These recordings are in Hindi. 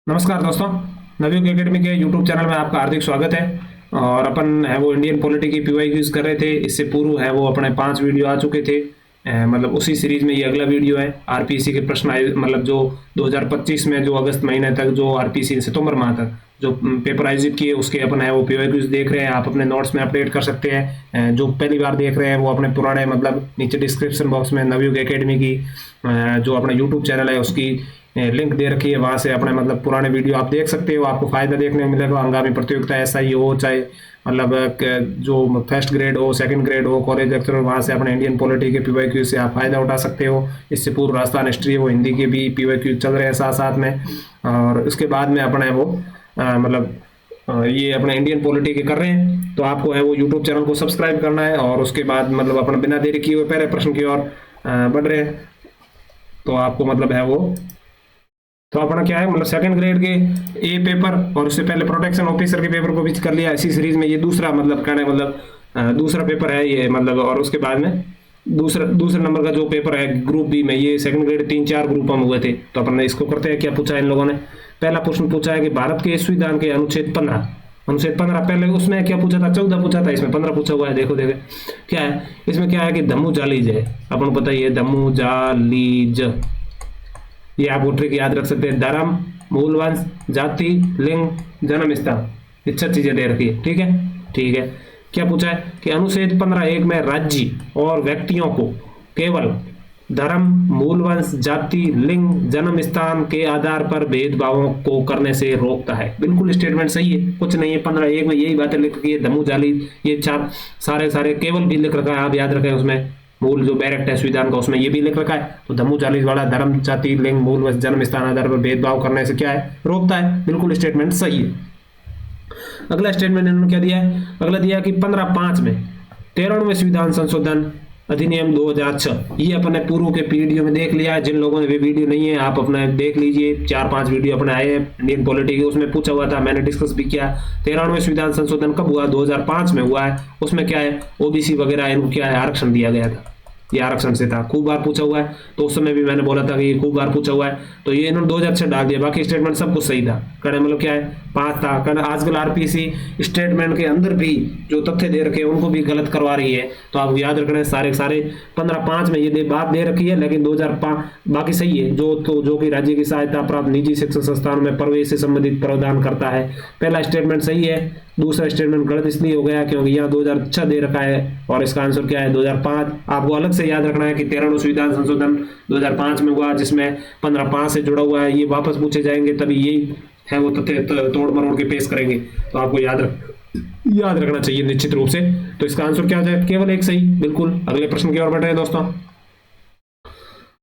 नमस्कार दोस्तों। नवयुग एकेडमी के यूट्यूब चैनल में आपका हार्दिक स्वागत है। और अपन है वो इंडियन पॉलिटी की पीवाई क्यूज कर रहे थे। इससे पूर्व है वो अपने 5 वीडियो आ चुके थे। मतलब उसी सीरीज में ये अगला वीडियो है। आरपीसी के प्रश्न आए, मतलब जो 2025 में जो अगस्त महीने तक जो आरपीसी सितंबर माह तक जो पेपर आयोजित किए उसके अपन है वो पीवाई क्यूज देख रहे हैं। आप अपने नोट्स में अपडेट कर सकते हैं। जो पहली बार देख रहे हैं वो अपने पुराने मतलब नीचे डिस्क्रिप्शन बॉक्स में नवयुग एकेडमी की जो अपना यूट्यूब चैनल है उसकी लिंक दे रखी है। वहां से अपने मतलब पुराने वीडियो आप देख सकते हो। आपको फायदा देखने को मिलेगा। हंगामी प्रतियोगिता ऐसा ही हो, चाहे मतलब जो फर्स्ट ग्रेड हो, सेकंड ग्रेड हो, कॉलेज लेक्चर हो, वहां से अपने इंडियन पॉलिटी के पीवाई क्यू से आप फायदा उठा सकते हो। इससे पूर्व राजस्थान हिस्ट्री वो हिंदी के भी पीवाई क्यू चल रहे हैं साथ साथ में। और उसके बाद में अपने वो मतलब ये अपने इंडियन पॉलिटी के कर रहे हैं। तो आपको है वो यूट्यूब चैनल को सब्सक्राइब करना है और उसके बाद मतलब अपना बिना देरी किए हुए पहले प्रश्न की ओर बढ़ रहे हैं। तो आपको मतलब है वो तो अपना क्या है मतलब सेकंड ग्रेड के ए पेपर और उससे पहले प्रोटेक्शन ऑफिसर के पेपर को भी कर लिया इसी सीरीज में। ये दूसरा मतलब कहना है मतलब दूसरा पेपर है ये मतलब। और उसके बाद में दूसरे नंबर का जो पेपर है ग्रुप बी में, ये सेकंड ग्रेड 3-4 ग्रुपों में हुए थे। तो अपन इसको करते हैं। क्या पूछा है इन लोगों ने? पहला प्रश्न पूछा है कि भारत के संविधान के अनुच्छेद 15 पहले उसमें क्या पूछा था? 14 पूछा था। इसमें 15 पूछा हुआ है। देखो देखो क्या है इसमें। क्या है कि धम्मू जालीज है, अपन को पता ही है धम्मू जालीज। ये आप वो ट्रिक याद रख सकते हैं। धर्म, मूल वंश, जाति, लिंग, जन्म स्थान, ये 6 चीजें दे रखी है। ठीक है, ठीक है। क्या पूछा है कि अनुच्छेद 15(1) में राज्य और व्यक्तियों को केवल धर्म, मूल वंश, जाति, लिंग, जन्म स्थान के आधार पर भेदभावों को करने से रोकता है। बिल्कुल स्टेटमेंट सही है, कुछ नहीं है। 15(1) में यही बातें लिख रखी है। धम्मू जाली ये चार सारे सारे केवल भी लिख रखा है, आप याद रखें। उसमें मूल जो बैरेक्ट है संविधान का उसमें ये भी लिख रखा है। तो धम्मू चालीस वाला धर्म, जाति, लिंग, मूल वंश, जन्म स्थान आधार पर भेदभाव करने से क्या है? रोकता है। बिल्कुल स्टेटमेंट सही है। अगला स्टेटमेंट इन्होंने क्या दिया है? अगला दिया कि 15(5) में 13वें संविधान संशोधन अधिनियम 2006, ये अपने पूर्व के वीडियो में देख लिया है। जिन लोगों ने भी वीडियो नहीं है आप अपना देख लीजिए। 4-5 वीडियो अपने आए हैं इंडियन पॉलिटी के, उसमें पूछा हुआ था, मैंने डिस्कस भी किया। 13वें संविधान संशोधन कब हुआ? 2005 में हुआ है। उसमें क्या है ओबीसी वगैरह इनको क्या है आरक्षण दिया गया था। ये आरक्षण से था, खूब बार पूछा हुआ है। तो उस समय भी मैंने बोला था कि ये खूब बार पूछा हुआ है। तो ये इन्होंने 2006 डाल दिया, बाकी स्टेटमेंट सब कुछ सही था। कहने मतलब क्या है 5 था। कहने आजकल आरपीसी स्टेटमेंट के अंदर भी जो तथ्य दे रखे हैं उनको भी गलत करवा रही है। तो आप याद रखना सारे सारे 15(5) में ये बात दे रखी है, लेकिन 2005 बाकी सही है। जो कि राज्य की सहायता प्राप्त निजी शिक्षण संस्थानों में प्रवेश से संबंधित प्रावधान करता है। पहला स्टेटमेंट सही है, दूसरा स्टेटमेंट गलत इसलिए हो गया क्योंकि यहाँ 2006 दे रखा है और इसका आंसर क्या है 2005। आपको अलग से याद रखना है कि 13वें संविधान संशोधन 2005 में हुआ, जिसमें 15(5) से जुड़ा हुआ है। ये वापस पूछे जाएंगे तभी यही है वो तथ्य तोड़ मरोड़ के पेश करेंगे। तो आपको याद रखना चाहिए निश्चित रूप से। तो इसका आंसर क्या हो जाए? केवल एक सही। बिल्कुल। अगले प्रश्न की ओर बढ़ रहे हैं दोस्तों।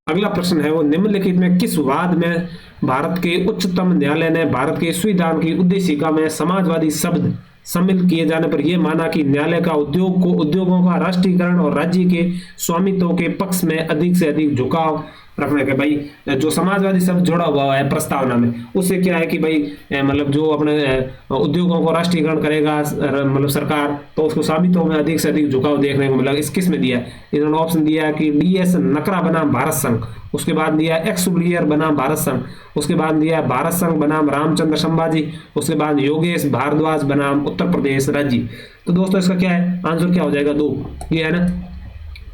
अगला प्रश्न है वो निम्नलिखित में किस वाद में भारत के उच्चतम न्यायालय ने भारत के संविधान की उद्देशिका में समाजवादी शब्द शामिल किए जाने पर यह माना कि न्यायालय का उद्योगों का राष्ट्रीयकरण और राज्य के स्वामित्व के पक्ष में अधिक से अधिक झुकाव रखने के। भाई जो समाजवादी शब्द जोड़ा हुआ है प्रस्तावना में, उससे क्या है कि भाई मतलब जो अपने उद्योगों को राष्ट्रीयकरण करेगा मतलब सरकार, तो उसको स्वामित्व में अधिक से अधिक झुकाव देखने को मिला। इस किस में दिया है? इन्होंने ऑप्शन दिया है कि डीएस नकरा बनाम भारत संघ, उसके बाद दिया एक्स ब्लियर बनाम भारत संघ, उसके बाद दिया भारत संघ बनाम रामचंद्र संभाजी, उसके बाद योगेश भारद्वाज बनाम उत्तर प्रदेश राज्य। तो दोस्तों इसका क्या है आंसर? क्या हो जाएगा? 2। ये है ना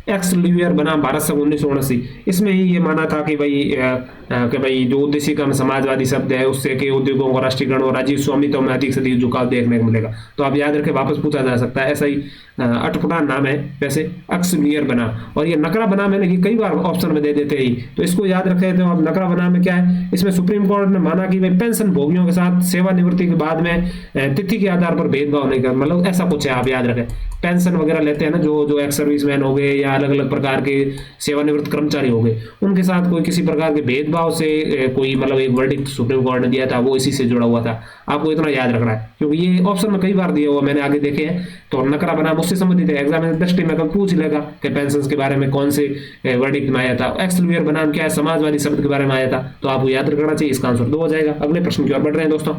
एक्स लिवियर बनाम भारत संघ 1979। इसमें ही ये माना था कि भाई जो उद्देशिका में समाजवादी शब्द है उससे कि उद्योगों को राष्ट्रीयकरण और राज्य स्वामित्व में अधिक से अधिक झुकाव देखने को मिलेगा। तो आप याद रखें, वापस पूछा जा सकता है। ऐसा ही अटपटा नाम है वैसे, एक्स लिवियर बनाम। और ये नकरा बनाम है कि कई बार ऑप्शन में दे देते ही, तो इसको याद रखें। तो आप नकरा बनाम में क्या है? इसमें सुप्रीम कोर्ट ने माना कि भाई पेंशन भोगियों के साथ सेवानिवृत्ति के बाद में तिथि के आधार पर भेदभाव नहीं कर, मतलब ऐसा कुछ है। आप याद रखें पेंशन वगैरह लेते हैं ना जो एक्स सर्विसमैन हो गए या अलग अलग प्रकार के सेवानिवृत्त कर्मचारी हो गए, उनके साथ कोई किसी प्रकार के भेदभाव से कोई मतलब एक वर्डिक्ट सुप्रीम कोर्ट ने दिया था, वो इसी से जुड़ा हुआ था। आपको इतना याद रखना है क्योंकि ये ऑप्शन में कई बार दिया हुआ मैंने आगे देखे हैं। तो नकरा बनाम उससे संबंधित है, एग्जाम में दृष्टि में कब पूछ लेगा कि पेंशन के बारे में कौन से वर्डिक्ट में आया था। एक्स लिवियर बनाम क्या है? समाजवादी शब्द के बारे में आया था। तो आपको याद रखना चाहिए। इसका आंसर 2 हो जाएगा। अगले प्रश्न की ओर बढ़ रहे हैं दोस्तों।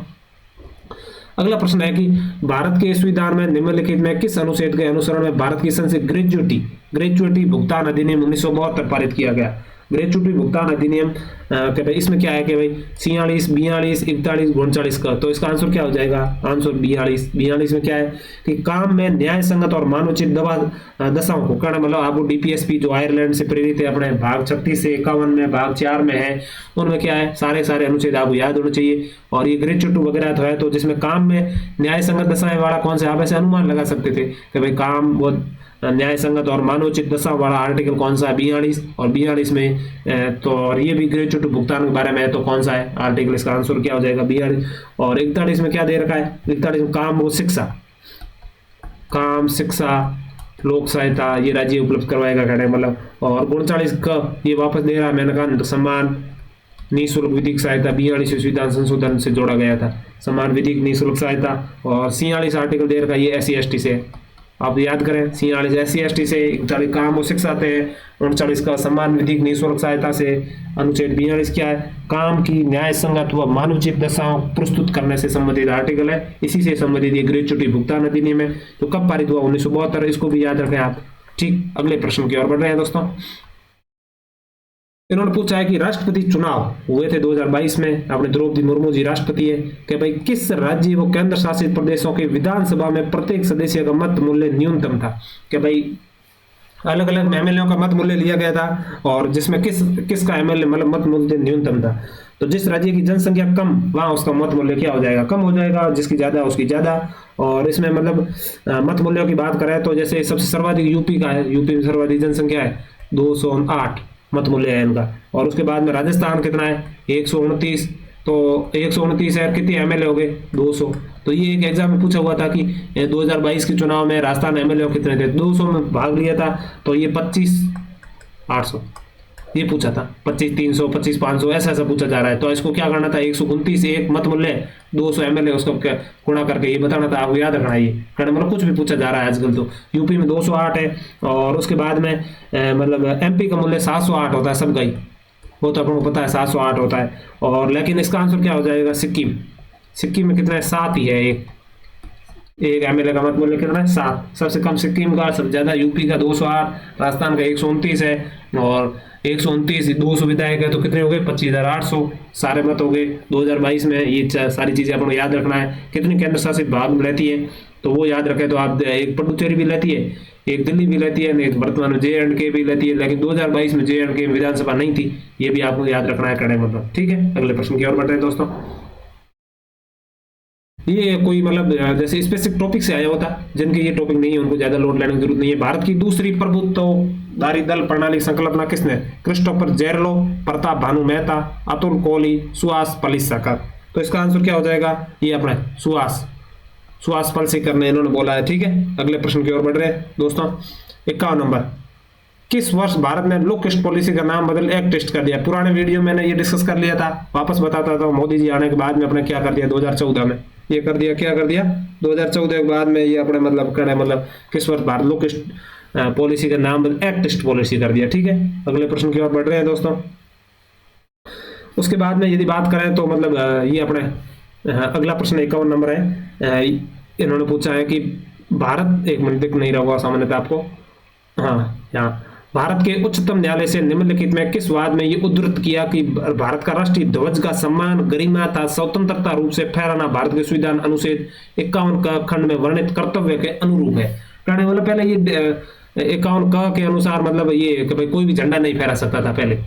अगला प्रश्न है कि भारत के संविधान में निम्नलिखित में किस अनुच्छेद के अनुसरण में भारत की संसद ग्रेजुएटी भुगतान अधिनियम 1972 पारित किया गया? ग्रेच्युटी भुगतान अधिनियम कि भाई इसमें क्या है कि भाई 46, 42, 41, 39 का, तो इसका आंसर क्या हो जाएगा? आंसर 42। 42 में क्या है कि काम में न्याय संगत और मानवोचित दशाओं को करना, मतलब आपको डीपीएसपी जो आयरलैंड से प्रेरित है अपने भाग 36 से 51 में, भाग 4 में है, उनमें क्या है सारे अनुच्छेद आपको याद होने चाहिए। और ये ग्रेच्युटी वगैरह तो है, तो जिसमें काम में न्याय संगत दशाएं वाला कौन से, आप ऐसे अनुमान लगा सकते थे कि भाई काम वो न्याय संगत और मानवोचित दशा वाला आर्टिकल कौन सा है? 42। और 42 में तो और ये भी ग्रेच्युटी भुगतान के बारे में है, तो कौन सा है आर्टिकल? इसका आंसर क्या हो जाएगा? 42। और 41 में क्या दे रखा है? 41 में काम वो शिक्षा, काम शिक्षा लोक सहायता ये राज्य उपलब्ध करवाएगा कहने मतलब। और 39 का ये वापस दे रहा है, मैंने कहा सम्मान निःशुल्क विधिक सहायता, 42 संविधान संशोधन से जोड़ा गया था, समान विधिक निःशुल्क सहायता। और 46 आर्टिकल दे रखा है, ये SC/ST से, आप याद करें 46 SC/ST से, 41 काम और शिक्षा आते हैं, 39 का सम्मान विधिक निःशुल्क सहायता से। अनुच्छेद 42 क्या है? काम की न्याय संगत व मानवोचित दशाओं प्रस्तुत करने से संबंधित आर्टिकल है, इसी से संबंधित ये ग्रेच्युटी भुगतान अधिनियम है, तो कब पारित हुआ? 1972। इसको भी याद रखें आप। ठीक, अगले प्रश्न की ओर बढ़ रहे हैं दोस्तों। इन्होंने पूछा है कि राष्ट्रपति चुनाव हुए थे 2022 में, अपने द्रौपदी मुर्मू जी राष्ट्रपति है, कि भाई किस राज्य व केंद्र शासित प्रदेशों के विधानसभा में प्रत्येक सदस्य का मत मूल्य न्यूनतम था? कि भाई अलग अलग एमएलए का मत मूल्य लिया गया था, और जिसमें किसका एमएलए मतलब मत मूल्य न्यूनतम था। तो जिस राज्य की जनसंख्या कम, वहां उसका मत मूल्य क्या हो जाएगा? कम हो जाएगा। जिसकी ज्यादा उसकी ज्यादा। और इसमें मतलब मत मूल्यों की बात करें तो जैसे सबसे सर्वाधिक यूपी का है, यूपी में सर्वाधिक जनसंख्या है, 208 मत मूल्य है इनका। और उसके बाद में राजस्थान कितना है? 129। तो 129 है, कितने एमएलए हो गए? 200। तो ये एक एग्जाम में पूछा हुआ था कि 2022 के चुनाव में राजस्थान एमएलए कितने थे? 200 में भाग लिया था, तो ये 25,800 ये पूछा था, 25,300, 25,500 ऐसा पूछा जा रहा है। तो इसको क्या करना था? 129 एक मत मूल्य, 200 एमएलए, उसको गुणा करके ये बताना था। आपको याद रखना है ये, कारण मतलब कुछ भी पूछा जा रहा है आजकल। तो यूपी में 208 है, और उसके बाद में मतलब एमपी का मूल्य 708 होता है सबका ही, वो तो आपको पता है 708 होता है। और लेकिन इसका आंसर क्या हो जाएगा? सिक्किम। सिक्किम में कितना है? 7 ही है। एक एमएलए का मत मूल्य कितना है? 7। सबसे कम सिक्किम का, सबसे ज्यादा यूपी का 208, राजस्थान का 129 है, और 129 200 विधायक है, तो कितने हो गए? 25,800 सारे मत हो गए 2022 में। ये सारी चीजें आपको याद रखना है। कितनी केंद्र शासित भाग रहती है तो वो याद रखें। तो आप एक पुडुचेरी भी रहती है, एक दिल्ली भी रहती है, एक वर्तमान में J&K भी रहती है, लेकिन 2022 में J&K विधानसभा नहीं थी, ये भी आपको याद रखना है कड़े मतलब। ठीक है, अगले प्रश्न की ओर बढ़ रहे हैं दोस्तों। ये कोई मतलब जैसे स्पेसिफिक टॉपिक से आया होता, जिनके ये टॉपिक नहीं है उनको ज्यादा लोड लेने की जरूरत नहीं है। भारत की दूसरी प्रभुत्वधारी दल प्रणाली संकल्पना किसने? क्रिस्टोफर जेरलो, प्रताप भानु मेहता, अतुल कोहली, सुहास पलिस्कर। तो इसका आंसर क्या हो जाएगा? ये अपना सुहास पलिस्कर ने इन्होंने बोला है। ठीक है, अगले प्रश्न की ओर बढ़ रहे हैं दोस्तों। 51 नंबर, किस वर्ष भारत ने लुक ईस्ट पॉलिसी का नाम बदल एक्ट टेस्ट कर दिया? पुराने वीडियो मैंने ये डिस्कस कर लिया था, वापस बताता था। मोदी जी आने के बाद में अपने क्या कर दिया? 2014 में ये कर दिया। क्या कर दिया? 2014 के बाद में ये अपने मतलब कर मतलब किस वर्ष भारत लुक ईस्ट पॉलिसी का नाम बदल एक्ट टेस्ट पॉलिसी कर दिया। ठीक है, अगले प्रश्न की ओर बढ़ रहे हैं दोस्तों। उसके बाद में यदि बात करें तो मतलब ये अपने अगला प्रश्न 51 नंबर है। इन्होंने पूछा है कि भारत, एक मिनट दिख नहीं रहा होगा सामान्यतः आपको, हाँ यहाँ, भारत के उच्चतम न्यायालय से निम्नलिखित में किस वाद में ये उद्धृत किया कि भारत का राष्ट्रीय ध्वज का सम्मान, गरिमा तथा स्वतंत्रता रूप से फहराना भारत के संविधान अनुच्छेद 51 का खंड में वर्णित कर्तव्य के अनुरूप है? कहने वाला पहले ये 51 का के अनुसार मतलब ये कि भाई कोई भी झंडा नहीं फहरा सकता था पहले।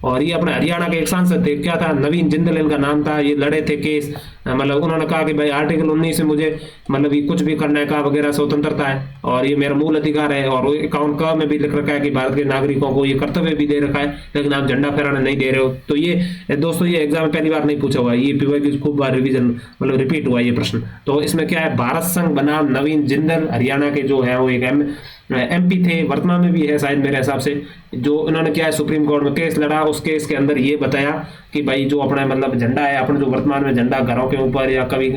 और ये अपने हरियाणा के एक सांसद थे, क्या था? नवीन जिंदल इनका नाम था। ये लड़े थे केस, मतलब उन्होंने कहा कि भाई आर्टिकल 19 में मुझे मतलब ये कुछ भी करने का वगैरह स्वतंत्रता है, और ये मेरा मूल अधिकार है। और 51 का में भी लिख रखा है कि भारत के नागरिकों को ये कर्तव्य भी दे रखा है, लेकिन आप झंडा फहराने नहीं दे रहे हो। तो ये दोस्तों ये एग्जाम में पहली बार नहीं पूछा हुआ, ये पीवाई की खूब बार रिविजन मतलब रिपीट हुआ ये प्रश्न। तो इसमें क्या है? भारत संघ बनाम नवीन जिंदल, हरियाणा के जो है वो एक MP थे, वर्तमान में भी है शायद मेरे हिसाब से, जो उन्होंने क्या है सुप्रीम कोर्ट में केस लड़ा। उस केस के अंदर ये बताया कि भाई जो अपना मतलब झंडा है, अपने जो वर्तमान में झंडा घरों के ऊपर या कभी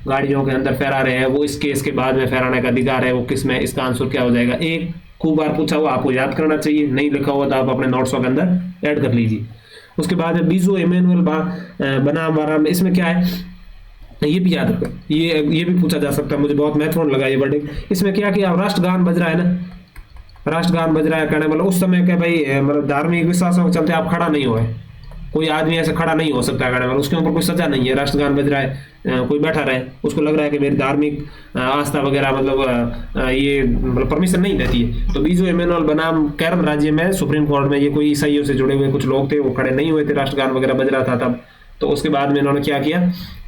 गाड़ियों के अंदर फहरा रहे हैं, वो इस केस के बाद में फहराने का अधिकार है वो किस में? इसका आंसर क्या हो जाएगा? एक खूब बार पूछा हुआ, आपको याद करना चाहिए, नहीं लिखा हुआ तो आप अपने नोट्सों के अंदर ऐड कर लीजिए। उसके बाद बीजो इमैनुअल बनाम वाराम, इसमें क्या है ये भी याद रखो, ये भी पूछा जा सकता है, मुझे बहुत महत्वपूर्ण लगा ये वर्डिंग। इसमें क्या कि राष्ट्रगान बज रहा है ना, राष्ट्रगान बज रहा है, कहने मतलब उस समय क्या भाई मतलब धार्मिक विश्वासों के चलते आप खड़ा नहीं हुए, कोई आदमी ऐसे खड़ा नहीं हो सकता, कहने मतलब उसके ऊपर कोई सजा नहीं है। राष्ट्रगान बज रहा है, कोई बैठा रहे, उसको लग रहा है कि मेरी धार्मिक आस्था वगैरह मतलब ये मतलब परमिशन नहीं देती है, तो बीजू इमैनुअल बनाम केरल राज्य में सुप्रीम कोर्ट में ये कोई ईसाइयों से जुड़े हुए कुछ लोग थे, वो खड़े नहीं हुए थे, राष्ट्रगान वगैरह बज रहा था तब। तो उसके बाद में इन्होंने क्या किया,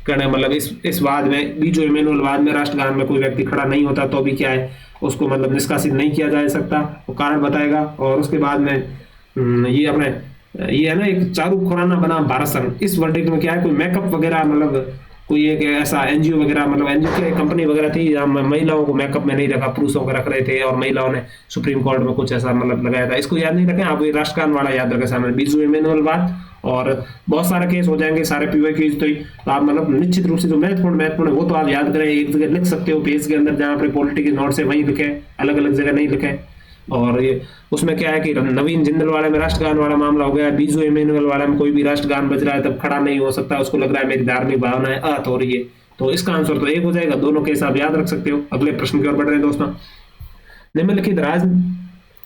कहने मतलब इस वाद में, बीजू इमैनुअल वाद में राष्ट्रगान में कोई व्यक्ति खड़ा नहीं होता तो भी क्या है, उसको मतलब निष्कासित नहीं किया जा सकता, वो कारण बताएगा। और उसके बाद में ये अपने ये है ना एक चारू खुराना बना भारत संघ, इस वर्डिक्ट में क्या है, कोई मेकअप वगैरह मतलब कोई एक ऐसा एनजीओ वगैरह मतलब एनजीओ की कंपनी वगैरह थी जहाँ महिलाओं को मेकअप में नहीं रखा, पुरुषों को रख रहे थे, और महिलाओं ने सुप्रीम कोर्ट में कुछ ऐसा मतलब लगाया था। इसको याद नहीं रखें आप, ये राष्ट्रगान वाला याद रखें सामने, बीजू इमैनुअल बात, और बहुत सारे केस हो जाएंगे सारे पीवाई केस। तो आप मतलब निश्चित रूप से जो महत्वपूर्ण है वो तो आप याद करें, एक जगह लिख सकते हो पेज के अंदर, जहाँ पर पॉलिटिकल नोट से वहीं लिखे, अलग अलग जगह नहीं लिखे। और ये उसमें क्या है कि नवीन जिंदल वाले में राष्ट्रगान वाला मामला हो गया, बीजू इमैनुअल वाला में कोई भी राष्ट्रगान बज रहा है तब खड़ा नहीं हो सकता, उसको लग रहा है मेरी धार्मिक भावनाएं आहत हो रही है। तो इसका आंसर तो एक हो जाएगा, दोनों केस आप याद रख सकते हो। अगले प्रश्न की ओर बढ़ रहे हैं दोस्तों। निम्नलिखित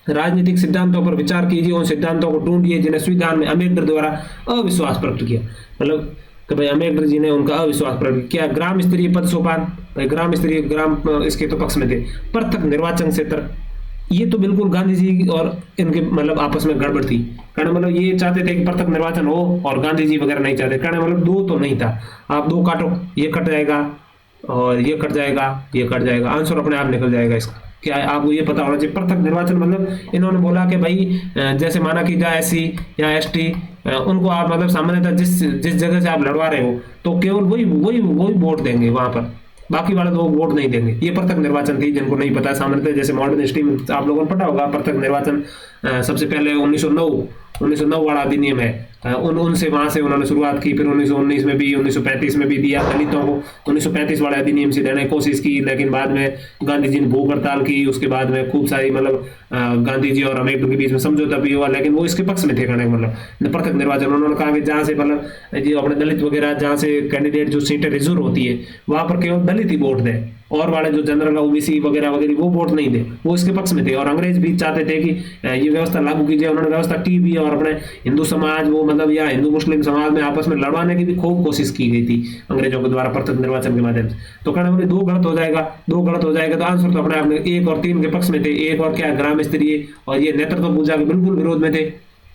राजनीतिक सिद्धांतों पर विचार कीजिए, उन सिद्धांतों को ढूंढिए जिन्हें संविधान में अम्बेडकर द्वारा अविश्वास प्रकट किया। मतलब कि भाई अम्बेडकर जी ने उनका अविश्वास प्रकट किया। ग्राम स्तरीय पद सोपान, भाई ग्राम स्तरीय, ग्राम इसके तो पक्ष में थे। पृथक निर्वाचन क्षेत्र, ये तो बिल्कुल गांधी जी और इनके मतलब आपस में गड़बड़ थी, कहना मतलब ये चाहते थे कि पृथक निर्वाचन हो और गांधी जी वगैरह नहीं चाहते, कहना मतलब दो तो नहीं था, आप दो काटो, ये कट जाएगा और ये कट जाएगा, ये कट जाएगा, आंसर अपने आप निकल जाएगा इसका। क्या है आपको ये पता होना चाहिए। पृथक निर्वाचन मतलब इन्होंने बोला कि भाई जैसे माना कि या एससी या एसटी, उनको आप मतलब सामान्यतः जिस जगह से आप लड़वा रहे हो तो केवल वही वही वही वोट देंगे वहां पर, बाकी वाले लोग वोट नहीं देंगे। ये पृथक निर्वाचन थी, जिनको नहीं पता सामान्यतः जैसे मॉडर्न हिस्ट्री में आप लोगों को पता होगा, पृथक निर्वाचन सबसे पहले 1909 वाला अधिनियम है, उनसे वहां से उन्होंने शुरुआत की, फिर 1919 में भी 1935 में भी दिया दलितों को, 1935 वाले अधिनियम से देने की कोशिश की, लेकिन बाद में गांधी जी ने भूख हड़ताल की, उसके बाद में खूब सारी मतलब गांधी जी और अम्बेडकर के बीच में समझौता भी हुआ, लेकिन वो इसके पक्ष में थे करने मतलब पृथक निर्वाचन। उन्होंने कहा कि जहाँ से मतलब जो अपने दलित वगैरह जहाँ से कैंडिडेट जो सीटें रिजर्व होती है वहां पर केवल दलित ही वोट दें, और वाले जो जनरल ओबीसी वगैरह वगैरह वो वोट नहीं दे, वो इसके पक्ष में थे। और अंग्रेज भी चाहते थे कि ये व्यवस्था लागू की जाए, उन्होंने व्यवस्था की भी, और अपने हिंदू समाज वो मतलब या हिंदू मुस्लिम समाज में आपस में लड़वाने की भी खूब कोशिश की गई थी अंग्रेजों के द्वारा पृथक निर्वाचन के माध्यम से। तो कहना बोले दो गलत हो जाएगा, दो गलत हो जाएगा, तो आंसर तो अपने आप में 1 और 3 के पक्ष में थे। एक और क्या, ग्राम स्तरीय, और ये नेतृत्व पूजा के बिल्कुल विरोध में थे।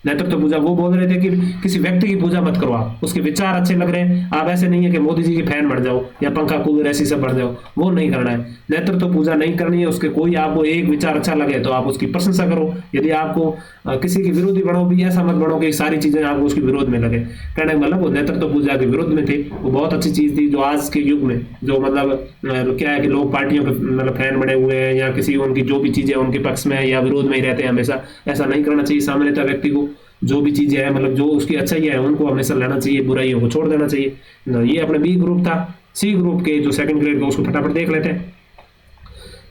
नेतृत्व पूजा वो बोल रहे थे कि किसी व्यक्ति की पूजा मत करो, आप उसके विचार अच्छे लग रहे हैं, आप ऐसे नहीं है कि मोदी जी के फैन बन जाओ या पंखा कूलर ऐसी सब बन जाओ, वो नहीं करना है। नेतृत्व पूजा नहीं करनी है, उसके कोई आपको एक विचार अच्छा लगे तो आप उसकी प्रशंसा करो, यदि आपको किसी के विरोधी बनो भी ऐसा मत बनो कि सारी चीजें आपको उसके विरोध में लगे। कहने का मतलब वो नेतृत्व पूजा के विरोध में थे, वो बहुत अच्छी चीज थी। जो आज के युग में जो मतलब क्या है कि लोग पार्टियों के मतलब फैन बने हुए हैं या किसी उनकी जो भी चीजें उनके पक्ष में या विरोध में ही रहते हैं, हमेशा ऐसा नहीं करना चाहिए। सामान्यतः व्यक्ति को जो भी चीजें है मतलब जो उसकी अच्छाई है उनको हमेशा लेना चाहिए, बुराइयों को छोड़ देना चाहिए। ये अपने बी ग्रुप था। सी ग्रुप के जो सेकंड ग्रेड का उसको फटाफट देख लेते हैं।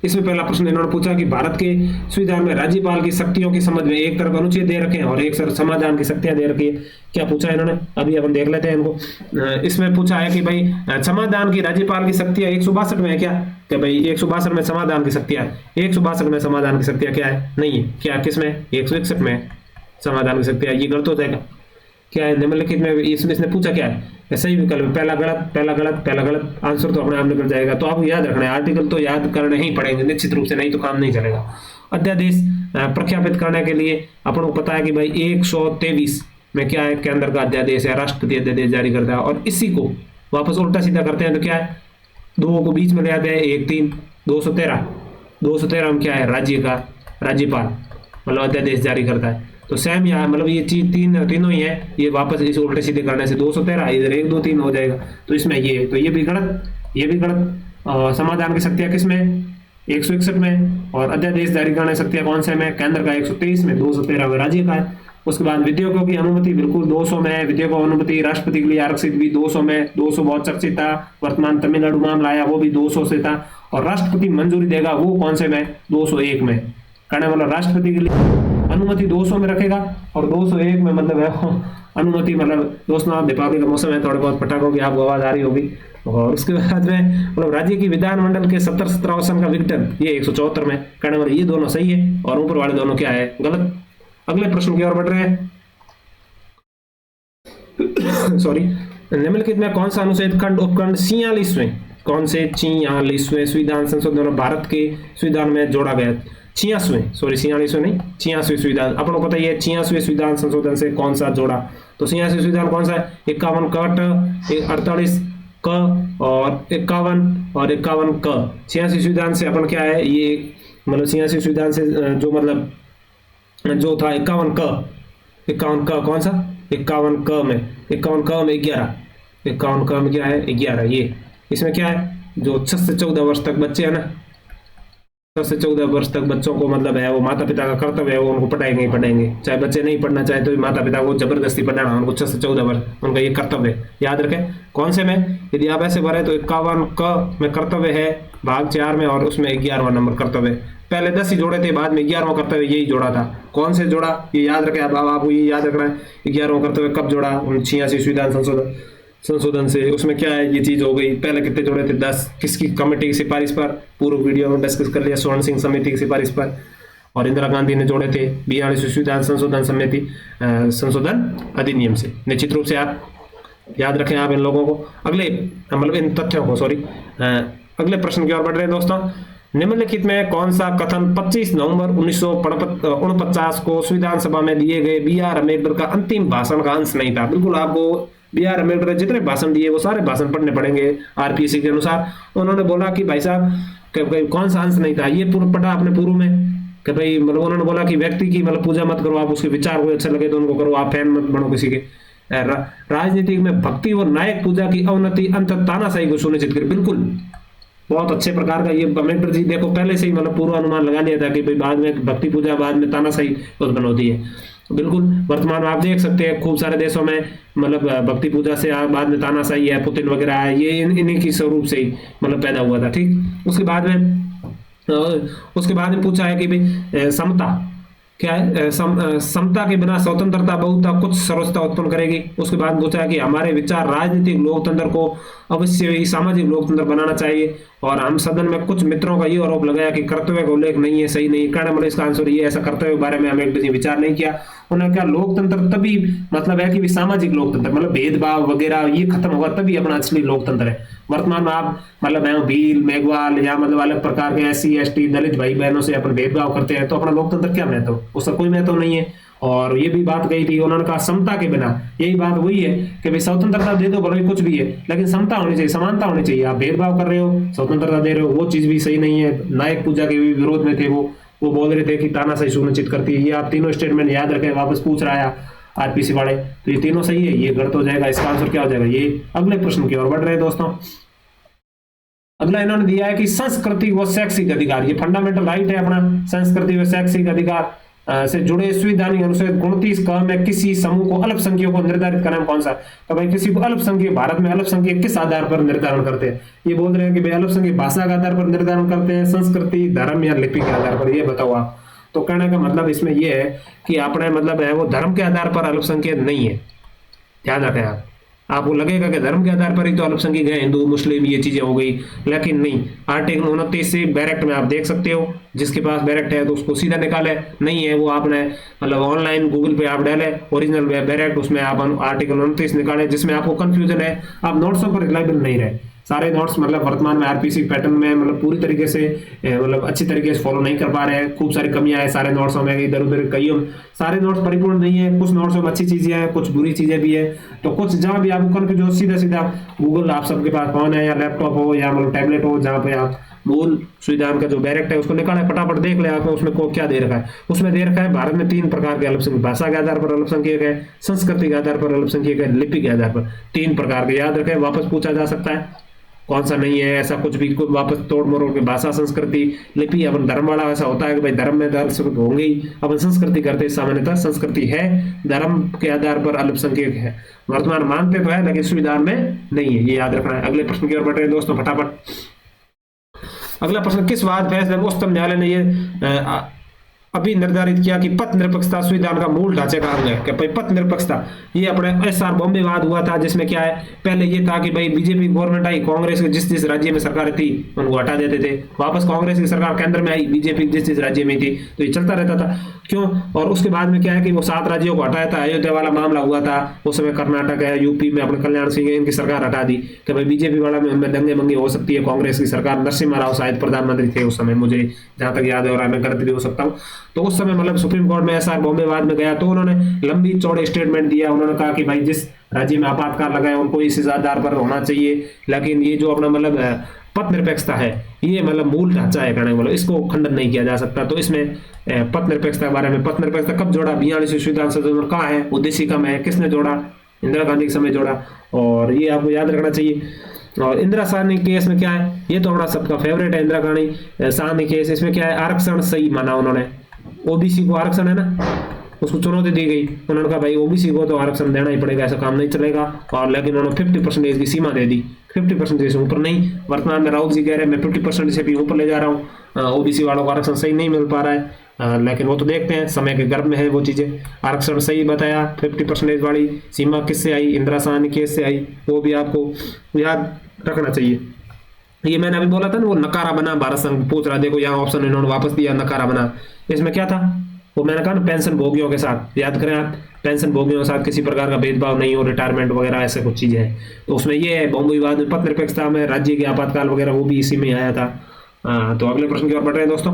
इसमें पहला प्रश्न इन्होंने पूछा कि भारत के संविधान में राज्यपाल की शक्तियों की समझ में एक तरफ अनुच्छेद दे रखे हैं और एक तरफ समाधान की शक्तियां दे रखी है। क्या पूछा इन्होंने, अभी अपन देख लेते हैं इनको। इसमें पूछा है कि भाई समाधान की राज्यपाल की शक्तियां 162 में है क्या, कि भाई 162 में समाधान की शक्तियां, 162 में समाधान की शक्तियां क्या है, नहीं है। क्या किसमें, 161 में समाधान की शक्तियां, ये गलत हो जाएगा। क्या है निम्नलिखित में इसमें इसने पूछा क्या है, सही विकल्प, पहला गलत, पहला गलत, पहला गलत, आंसर तो अपने आप निकल जाएगा। तो आपको याद रखना है, आर्टिकल तो याद करने ही पड़ेंगे निश्चित रूप से, नहीं तो काम नहीं चलेगा। अध्यादेश प्रख्यापित करने के लिए अपन को पता है कि भाई 123 में क्या है, केंद्र का अध्यादेश है, राष्ट्रपति अध्यादेश जारी करता है, और इसी को वापस उल्टा सीधा करते हैं तो क्या है, दो को बीच में ले आते हैं, 1-3, 213 में क्या है, राज्य का राज्यपाल मतलब अध्यादेश जारी करता है। तो सेम यहाँ मतलब ये चीज तीनों ही है, ये वापस इसे उल्टे सीधे करने से 213 इधर 1 2 3 हो जाएगा। तो इसमें ये, तो ये भी गलत, ये भी गलत। समाधान की शक्तियां किसमें, 161 में, और अध्यादेश जारी करने की शक्तियां कौन से में, केंद्र का 123 में, 213 में राज्य का है। उसके बाद विधेयकों की अनुमति बिल्कुल 200 में है, विधेयकों की अनुमति राष्ट्रपति के लिए आरक्षित भी 200 में, 200 बहुत चर्चित था, वर्तमान तमिलनाडु मामला आया वो भी 200 से था, और राष्ट्रपति मंजूरी देगा वो कौन से में, 201 में। कहने वाला राष्ट्रपति के लिए अनुमति 200 में रखेगा और 201 में मतलब है अनुमति, मतलब दोस्तों दीपावली का मौसम है, थोड़े बहुत पटाखों की आपको आवाज आ रही होगी। और उसके बाद में मतलब राज्य की विधानमंडल के 70 आसन का विघटन, ये 174 में कहने वाले ये दोनों सही है और ऊपर वाले दोनों क्या है, गलत। अगले प्रश्न की ओर बढ़ रहे हैं। सॉरी, निम्नलिखित में कौन सा अनुच्छेद खंड उपखंड 46वें, कौन से 46वें संविधान संशोधन भारत के संविधान में जोड़ा गया? 46वें, सॉरी 46वें नहीं, 86वें संविधान। अपन को पता ही है 86वें संविधान संशोधन से कौन सा जोड़ा, तो 86वें संविधान कौन सा है? 51 क, 48 क और 51 और 51 क। 86 संविधान से अपन क्या है ये, मतलब 86 संविधान से जो मतलब जो था 51 क, 51 क कौन सा? 51 क में 11, 51 क में क्या है 11। ये इसमें क्या है, जो 6 से 14 वर्ष तक बच्चे हैं ना, 6 से 14 वर्ष तक बच्चों को मतलब है वो माता पिता का कर्तव्य है वो उनको पढ़ाएंगे ही पढ़ाएंगे, चाहे बच्चे नहीं पढ़ना चाहे तो भी माता पिता को जबरदस्ती पढ़ाना, उनको 6 से 14 वर्ष उनका ये कर्तव्य है। याद रखें कौन से में, यदि आप ऐसे भरे तो 51 क में कर्तव्य है भाग 4 में और उसमें 11वां नंबर कर्तव्य। पहले 10 ही जोड़े थे, बाद में 11वां कर्तव्य यही जोड़ा था। कौन से जोड़ा ये याद रखें, अब आपको ये याद रखना है 11वां कर्तव्य कब जोड़ा, 86 संविधान संशोधन से। उसमें क्या है ये चीज हो गई, पहले कितने जोड़े थे 10, किसकी कमेटी की सिफारिश पर, पूर्व वीडियो में डिस्कस कर लिया, स्वर्ण सिंह समिति की सिफारिश पर, और इंदिरा गांधी ने जोड़े थे 42 संविधान संशोधन समिति संशोधन अधिनियम से। निश्चित रूप से आप याद रखें आप इन लोगों को, अगले मतलब इन तथ्यों को, सॉरी अगले प्रश्न की ओर बढ़ रहे हैं दोस्तों। निम्नलिखित में कौन सा कथन 25 नवंबर 1949 को संविधान सभा में दिए गए बी आर अम्बेडकर का अंतिम भाषण का अंश नहीं था? बिल्कुल आपको बी आर अम्बेडकर ने जितने भाषण दिए वो सारे भाषण पढ़ने पड़ेंगे आरपीएससी के अनुसार। उन्होंने बोला कि भाई साहब कौन सा अंश नहीं था, ये पूर्व पढ़ा आपने पूर्व में कि भाई मतलब उन्होंने बोला कि व्यक्ति की मतलब पूजा मत करो, आप उसके विचार को अच्छे लगे तो उनको करो, आप फैन मत बनो किसी के। राजनीति में भक्ति और नायक पूजा की अवनति अंत तानाशाही को सुनिश्चित करे। बिल्कुल बहुत अच्छे प्रकार का ये अम्बेडकर जी देखो पहले से ही मतलब पूर्व अनुमान लगा लिया था कि भाई बाद में भक्ति पूजा बाद में तानाशाही उत्पन्न होती है। बिल्कुल वर्तमान में आप देख सकते हैं खूब सारे देशों में मतलब भक्ति पूजा से बाद में तानाशाही है, पुतिन वगैरह है, ये इन्हीं की स्वरूप से ही मतलब पैदा हुआ था। ठीक, उसके बाद में पूछा है कि भाई समता क्या है, समता के बिना स्वतंत्रता बहुता कुछ सर्वोच्चता उत्पन्न करेगी। उसके बाद पूछा है कि हमारे विचार राजनीतिक लोकतंत्र को अवश्य ही सामाजिक लोकतंत्र बनाना चाहिए। और हम सदन में कुछ मित्रों का ये आरोप लगाया कि कर्तव्य का उल्लेख नहीं है, सही नहीं कारण, मतलब इसका आंसर ये ऐसा कर्तव्य के बारे में हमें किसी विचार नहीं किया। उन्होंने क्या लोकतंत्र तभी मतलब है कि सामाजिक लोकतंत्र मतलब भेदभाव वगैरह ये खत्म होगा तभी अपना असली लोकतंत्र है। वर्तमान में आप मतलब भील मेघवाल या मतलब अलग प्रकार के SC ST दलित भाई बहनों से अपन भेदभाव करते हैं तो अपना लोकतंत्र क्या महत्व, उसका कोई महत्व नहीं है। और ये भी बात कही थी उन्होंने कहा समता के बिना, यही बात वही है कि भाई स्वतंत्रता दे दो भले कुछ भी है लेकिन समता होनी चाहिए, समानता होनी चाहिए। आप भेदभाव कर रहे हो स्वतंत्रता दे रहे हो वो चीज भी सही नहीं है। नायक पूजा के भी विरोध में थे वो बोल रहे थे कि तानाशाही सुनिश्चित करती है। ये आप तीनों स्टेटमेंट याद रखें, वापस पूछ रहा है आरपीसी वाले, तो ये तीनों सही है, ये गलत हो जाएगा। इसका आंसर क्या हो जाएगा, ये अगले प्रश्न की ओर बढ़ रहे हैं दोस्तों। अगला इन्होंने दिया है कि संस्कृति व शैक्षिक अधिकार, ये फंडामेंटल राइट है अपना, संस्कृति व शैक्षिक अधिकार से जुड़े संविधानिक अनुच्छेद 29 क में किसी समूह को अल्पसंख्यकों को निर्धारित करना कौन सा? तो भाई किसी को अल्पसंख्यक, भारत में अल्पसंख्यक किस आधार पर निर्धारण करते हैं? ये बोल रहे हैं कि भाई अल्पसंख्यक भाषा के आधार पर निर्धारण करते हैं, संस्कृति धर्म या लिपि के आधार पर, ये बताओ आप। तो कहने का मतलब इसमें यह है कि अपने मतलब है वो धर्म के आधार पर अल्पसंख्यक नहीं है, ध्यान रखें आप। आपको लगेगा कि धर्म के आधार पर ही तो अल्पसंख्यक है, हिंदू मुस्लिम ये चीजें हो गई, लेकिन नहीं। आर्टिकल 29 से बैरेक्ट में आप देख सकते हो, जिसके पास बैरेक्ट है तो उसको सीधा निकाले, नहीं है वो आपने मतलब ऑनलाइन गूगल पे आप डाले ओरिजिनल बैरेक्ट, उसमें आप आर्टिकल 29 निकाले। जिसमें आपको कंफ्यूजन है, आप नोट्सों पर रिलायबल नहीं रहे, सारे नोट्स मतलब वर्तमान में आरपीसी पैटर्न में मतलब पूरी तरीके से मतलब अच्छी तरीके से फॉलो नहीं कर पा रहे हैं, खूब सारी कमियां हैं सारे नोट्सों में, इधर उधर कई सारे नोट्स परिपूर्ण नहीं है, कुछ नोट्सों में अच्छी चीजें हैं, कुछ बुरी चीजें भी है। तो कुछ जहां भी आपको कंफ्यूजन सीधा सीधा गूगल, आप सबके पास फोन है या लैपटॉप हो या मतलब टैबलेट हो, जहाँ पे आप मूल संविधान का जो बैरेक्ट है उसको निकाले, फटाफट देख ले आप उसमें को क्या दे रखा है। उसमें दे रखा है भारत में 3 प्रकार के अल्पसंख्यक, भाषा के आधार पर अल्पसंख्यक है, संस्कृति के आधार पर अल्पसंख्यक है, लिपि के आधार पर, 3 प्रकार के याद रखें। वापस पूछा जा सकता है कौन सा नहीं है, ऐसा कुछ भी वापस तोड़ मरोड़ के भाषा संस्कृति लिपि। अपन धर्म वाला ऐसा होता है कि भाई धर्म में दर्शक होंगे ही, अपन संस्कृति करते सामान्यतः संस्कृति है, धर्म के आधार पर अल्पसंख्यक है। वर्तमान मानते तो है लेकिन संविधान में नहीं है, ये याद रखना है। अगले प्रश्न की ओर बढ़ रहे हैं दोस्तों फटाफट। अगला प्रश्न, किस बाद फैसले में उच्चतम न्यायालय ने ये अभी निर्धारित किया कि पथ निरपेक्षता संविधान का मूल ढांचे का अंग है। कि भाई पथ निरपेक्षता ये अपने SR बॉम्बे वाद हुआ था, जिसमें क्या है, पहले ये था कि भाई बीजेपी गवर्नमेंट आई, कांग्रेस के जिस जिस राज्य में सरकार थी उनको हटा देते थे, वापस कांग्रेस की सरकार केंद्र में आई, बीजेपी जिस जिस राज्य में थी, तो ये चलता रहता था। क्यों? और उसके बाद में क्या है कि वो 7 राज्यों को हटाया था, अयोध्या वाला मामला हुआ था उस समय, कर्नाटक है, यूपी में अपने कल्याण सिंह इनकी सरकार हटा दी कि भाई बीजेपी वाला में उनमें दंगे मंगे हो सकती है, कांग्रेस की सरकार, नरसिम्हा राव शायद प्रधानमंत्री थे उस समय, मुझे जहां तक याद है, और मैं गलत भी हो सकता हूँ। तो उस समय मतलब सुप्रीम कोर्ट में SR बॉम्बे वाद में गया, तो उन्होंने लंबी चौड़े स्टेटमेंट दिया। उन्होंने कहा कि भाई जिस राज्य में आपातकाल लगा है उनको इस आधार पर होना चाहिए, लेकिन ये जो अपना मतलब पथ निरपेक्षता है ये मतलब मूल ढांचा है कहने वाला, इसको खंडन नहीं किया जा सकता। तो इसमें पथ निरपेक्षता के बारे में, पथ निरपेक्षता कब जोड़ा, 42वें संविधान संशोधन कहाँ है, उद्देश्य कम है, किसने जोड़ा, इंदिरा गांधी के समय जोड़ा, और ये आपको याद रखना चाहिए। और इंदिरा साहनी केस में क्या है, ये तो हमारा सबका फेवरेट है, इंदिरा गांधी साहनी केस। इसमें क्या है, आरक्षण सही माना उन्होंने, ओबीसी को आरक्षण है ना, उसको चुनौती दी गई, उन्होंने कहा भाई ओबीसी को तो आरक्षण देना ही पड़ेगा, ऐसा काम नहीं चलेगा। और लेकिन उन्होंने 50% की सीमा दे दी, 50% से ऊपर नहीं। वर्तमान में राहुल जी कह रहे हैं मैं 50% से भी ऊपर ले जा रहा हूँ, ओबीसी वालों को आरक्षण सही नहीं मिल पा रहा है, लेकिन वो तो देखते हैं, समय के गर्भ में है वो चीजें। आरक्षण सही बताया, 50% वाली सीमा किससे आई, इंदिरा साहनी केस से आई, वो भी आपको याद रखना चाहिए। ये मैंने अभी बोला था ना, वो नकारा बना, भारत संघ पूछ रहा, देखो यहाँ ऑप्शन इन्होंने वापस दिया, नकारा बना। इसमें क्या था, वो मैंने कहा ना, पेंशन भोगियों के साथ, याद करें आप, पेंशन भोगियों के साथ किसी प्रकार का भेदभाव नहीं हो, रिटायरमेंट वगैरह ऐसे कुछ चीजें हैं। तो उसमें ये है, बॉम्बे विवाद में पथ निरपेक्षता में राज्य के आपातकाल वगैरह वो भी इसी में आया था। तो अगले प्रश्न की ओर बढ़ रहे हैं दोस्तों।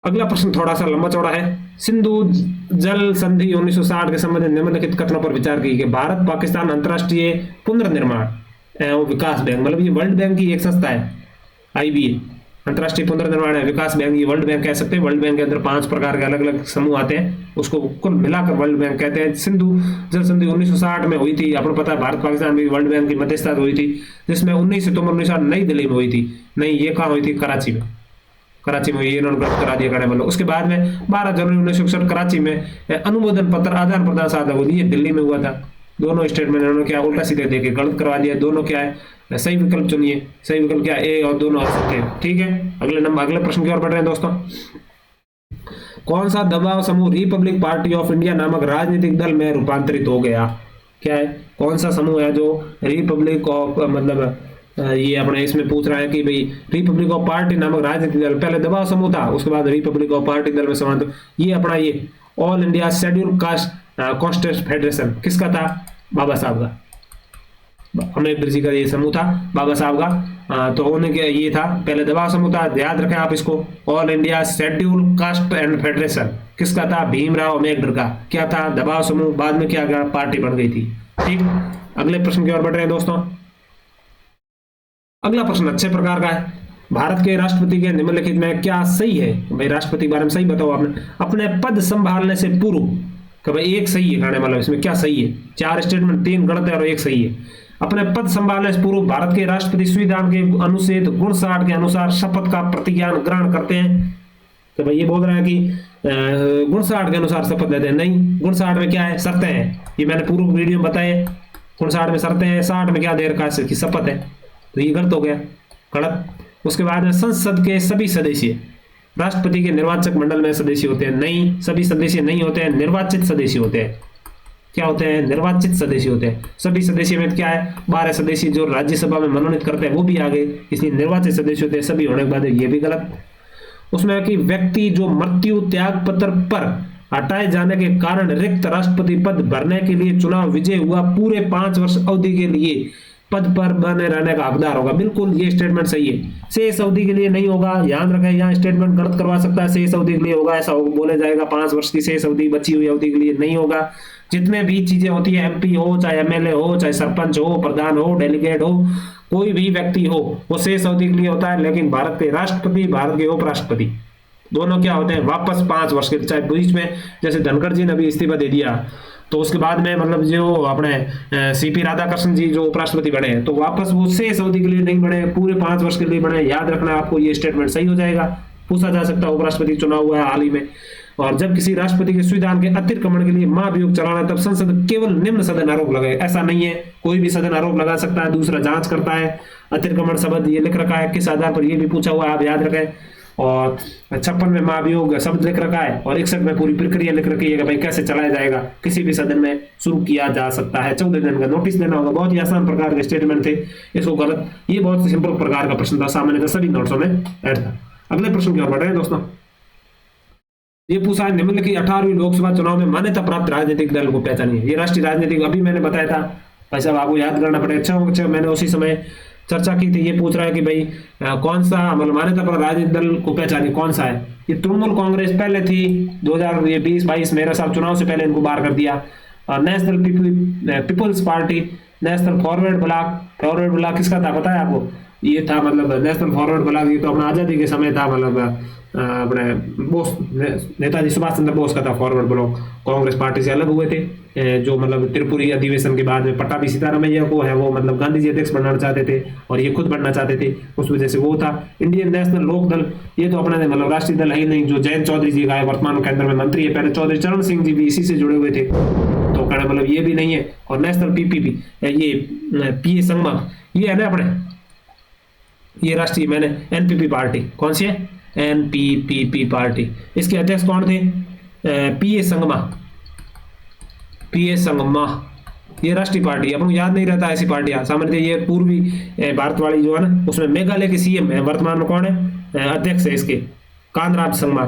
अगला प्रश्न थोड़ा सा लंबा चौड़ा है। सिंधु जल संधि 1960 के संबंध में निम्नलिखित कथनों पर विचार की कि भारत पाकिस्तान अंतर्राष्ट्रीय पुनर्निर्माण एवं विकास बैंक, मतलब ये वर्ल्ड बैंक की एक संस्था है, IBA, अंतर्राष्ट्रीय पुनर्निर्माण है विकास बैंक, ये वर्ल्ड बैंक कह सकते हैं। वर्ल्ड बैंक के अंदर 5 प्रकार के अलग अलग समूह आते हैं, उसको कुल मिलाकर वर्ल्ड बैंक कहते हैं। सिंधु जल संधि 1960 में हुई थी, आपको पता है, भारत पाकिस्तान में वर्ल्ड बैंक की मध्यस्थता हुई थी, जिसमें 19 सितंबर 1960 नई दिल्ली में हुई थी। नहीं, ये कहाँ हुई थी, कराची में, कराची में, ये इन्होंने गलत करा दिया मतलब। उसके बाद में 12 जनवरी 1961 कराची में अनुमोदन पत्र आदान प्रदान साधा हुआ, ये दिल्ली में हुआ था। दोनों स्टेट में इन्होंने क्या उल्टा सीधे देके गलत करवा दिया, दोनों क्या है, सही विकल्प चुनिए, सही विकल्प क्या है, ए और दोनों आ सकते हैं, ठीक है। अगले प्रश्न की ओर बढ़ रहे हैं दोस्तों। कौन सा दबाव समूह रिपब्लिक पार्टी ऑफ इंडिया नामक राजनीतिक दल में रूपांतरित हो गया? क्या है, कौन सा समूह है जो रिपब्लिक ऑफ, मतलब ये अपने इसमें पूछ रहा है कि भाई रिपब्लिक ऑफ पार्टी नामक राजनीतिक दल, पहले दबाव समूह था, उसके बाद रिपब्लिक ऑफ पार्टी दल में समानता। ये अपना ये all India schedule caste constant federation किसका था? बाबा साहब का, अम्बेडकर जी का ये समूह था, बाबा साहब का। तो उनके ये था, पहले दबाव समूह था, याद रखें आप इसको, all India schedule caste and federation किसका था? भीमराव अम्बेडकर का। क्या था? दबाव समूह। बाद में क्या गया, पार्टी बन गई थी, ठीक। अगले प्रश्न की ओर बढ़ रहे हैं दोस्तों। अगला प्रश्न अच्छे प्रकार का है। भारत के राष्ट्रपति के निम्नलिखित में क्या सही है? भाई राष्ट्रपति के बारे में सही बताओ आपने। अपने पद संभालने से पूर्व, कि भाई एक सही है कहने मतलब, इसमें क्या सही है? 4 स्टेटमेंट, 3 गलत है और 1 सही है। अपने पद संभालने से पूर्व भारत के राष्ट्रपति संविधान के अनुच्छेद 59 के अनुसार शपथ का प्रतिज्ञान ग्रहण करते हैं। तो भाई ये बोल रहा है कि 59 के अनुसार शपथ लेते हैं। नहीं, 59 में क्या है, शर्तें हैं, ये मैंने पूर्व वीडियो में बताए। 59 में शर्तें हैं, 60 में क्या दे रखा है कि शपथ है, तो ये गलत हो गया, गलत। उसके बाद में संसद के सभी सदस्य राष्ट्रपति के निर्वाचक मंडल में सदस्य होते हैं। नहीं, सभी सदस्य नहीं होते हैं, निर्वाचित सदस्य होते हैं। क्या होते हैं? निर्वाचित सदस्य होते हैं। सभी सदस्य में क्या है, 12 सदस्य जो राज्यसभा में मनोनीत करते हैं वो भी आ गए, इसलिए निर्वाचित सदस्य होते हैं। सभी होने के बाद ये भी गलत। उसमें कि व्यक्ति जो मृत्यु त्याग पत्र पर हटाए जाने के कारण रिक्त राष्ट्रपति पद भरने के लिए चुनाव विजय हुआ, पूरे 5 वर्ष अवधि के लिए पद पर बने रहने का हकदार होगा। बिल्कुल ये स्टेटमेंट सही है। शेष अवधि के लिए नहीं होगा, ध्यान रखें, यहाँ स्टेटमेंट गलत करवा सकता है। शेष अवधि के लिए होगा, ऐसा बोला जाएगा 5 वर्ष की शेष अवधि, बची हुई अवधि के लिए नहीं होगा। जितने भी चीजें होती है, MP हो, चाहे MLA हो, चाहे सरपंच हो, प्रधान हो, डेलीगेट हो, कोई भी व्यक्ति हो, वो शेष अवधि के लिए होता है। लेकिन भारत के राष्ट्रपति, भारत के उपराष्ट्रपति, दोनों क्या होते हैं, वापस 5 वर्ष के, चाहे बीच में जैसे धनखड़ जी ने अभी इस्तीफा दे दिया तो उसके बाद में मतलब जो अपने CP राधाकृष्णन जी जो उपराष्ट्रपति बने तो वापस वो शेष अवधि के लिए नहीं बने, पूरे 5 वर्ष के लिए बने। याद रखना आपको, ये स्टेटमेंट सही हो जाएगा। पूछा जा सकता है, उपराष्ट्रपति चुनाव हुआ है हाल ही में, और जब किसी राष्ट्रपति के संविधान के अतिक्रमण के लिए महाभियोग चलाना, तब संसद केवल निम्न सदन आरोप लगाए। ऐसा नहीं है, कोई भी सदन आरोप लगा सकता है, दूसरा जांच करता है। अतिक्रमण शब्द ये लिख रखा है, किस आधार पर, ये भी पूछा हुआ है, आप याद रखें। और 56 में महाभियोग शब्द लिख रखा है और 61 में पूरी प्रक्रिया लिख रखी है कि भाई कैसे चलाया जाएगा, किसी भी सदन में शुरू किया जा सकता है, 14 दिन का नोटिस देना होगा। बहुत ही आसान प्रकार के स्टेटमेंट थे, इसको गलत, ये बहुत ही सिंपल प्रकार का प्रश्न था, सामान्य सभी नोट्सों में ऐड था। अगले प्रश्न की ओर बढ़ रहे हैं दोस्तों। ये पूछा है निम्नलिखित 18वीं लोकसभा चुनाव में मान्यता प्राप्त राजनीतिक दल को पहचानिए। ये राष्ट्रीय राजनीतिक, अभी मैंने बताया था भाई साहब, आपको याद करना पड़ेगा। अच्छा मैंने उसी समय चर्चा की थी। ये पूछ रहा है कि भाई कौन सा मतलब मान्यता प्राप्त राजनीतिक दल को पहचानिए, कौन सा है। ये तृणमूल कांग्रेस पहले थी 2020-22 मेरा साहब चुनाव से पहले इनको बाहर कर दिया। National People's Party, National Forward Bloc किसका था पता है आपको? ये था मतलब नेशनल फॉरवर्ड ब्लॉक, ये तो अपना आज़ादी के समय था, मतलब अपने बोस नेताजी सुभाष चंद्र बोस का था फॉरवर्ड ब्लॉक। कांग्रेस पार्टी से अलग हुए थे, जो मतलब त्रिपुरी अधिवेशन के बाद में पट्टाभी सीतारामैया को है वो मतलब गांधी जी अध्यक्ष बनाना चाहते थे और ये खुद बनना चाहते थे, उस वजह से वो था। इंडियन नेशनल लोक दल, ये तो अपना मतलब राष्ट्रीय दल है ही नहीं, जो जयंत चौधरी जी का है, वर्तमान केंद्र में मंत्री है। पहले चौधरी चरण सिंह जी भी इसी से जुड़े हुए थे, तो कहना मतलब ये भी नहीं है। और नेशनल पीपीपी, ये पीए संगमा, ये है ना अपने, ये राष्ट्रीय मैंने एनपीपी पार्टी, कौन सी है? NPP party. इसके अध्यक्ष कौन थे? पीए संगमा, ये राष्ट्रीय पार्टी। अपन को याद नहीं रहता ऐसी पार्टियां सामान्य। ये पूर्वी भारत वाली जो है ना, उसमें मेघालय के सीएम है, वर्तमान में कौन है अध्यक्ष है इसके? कानराड संगमा,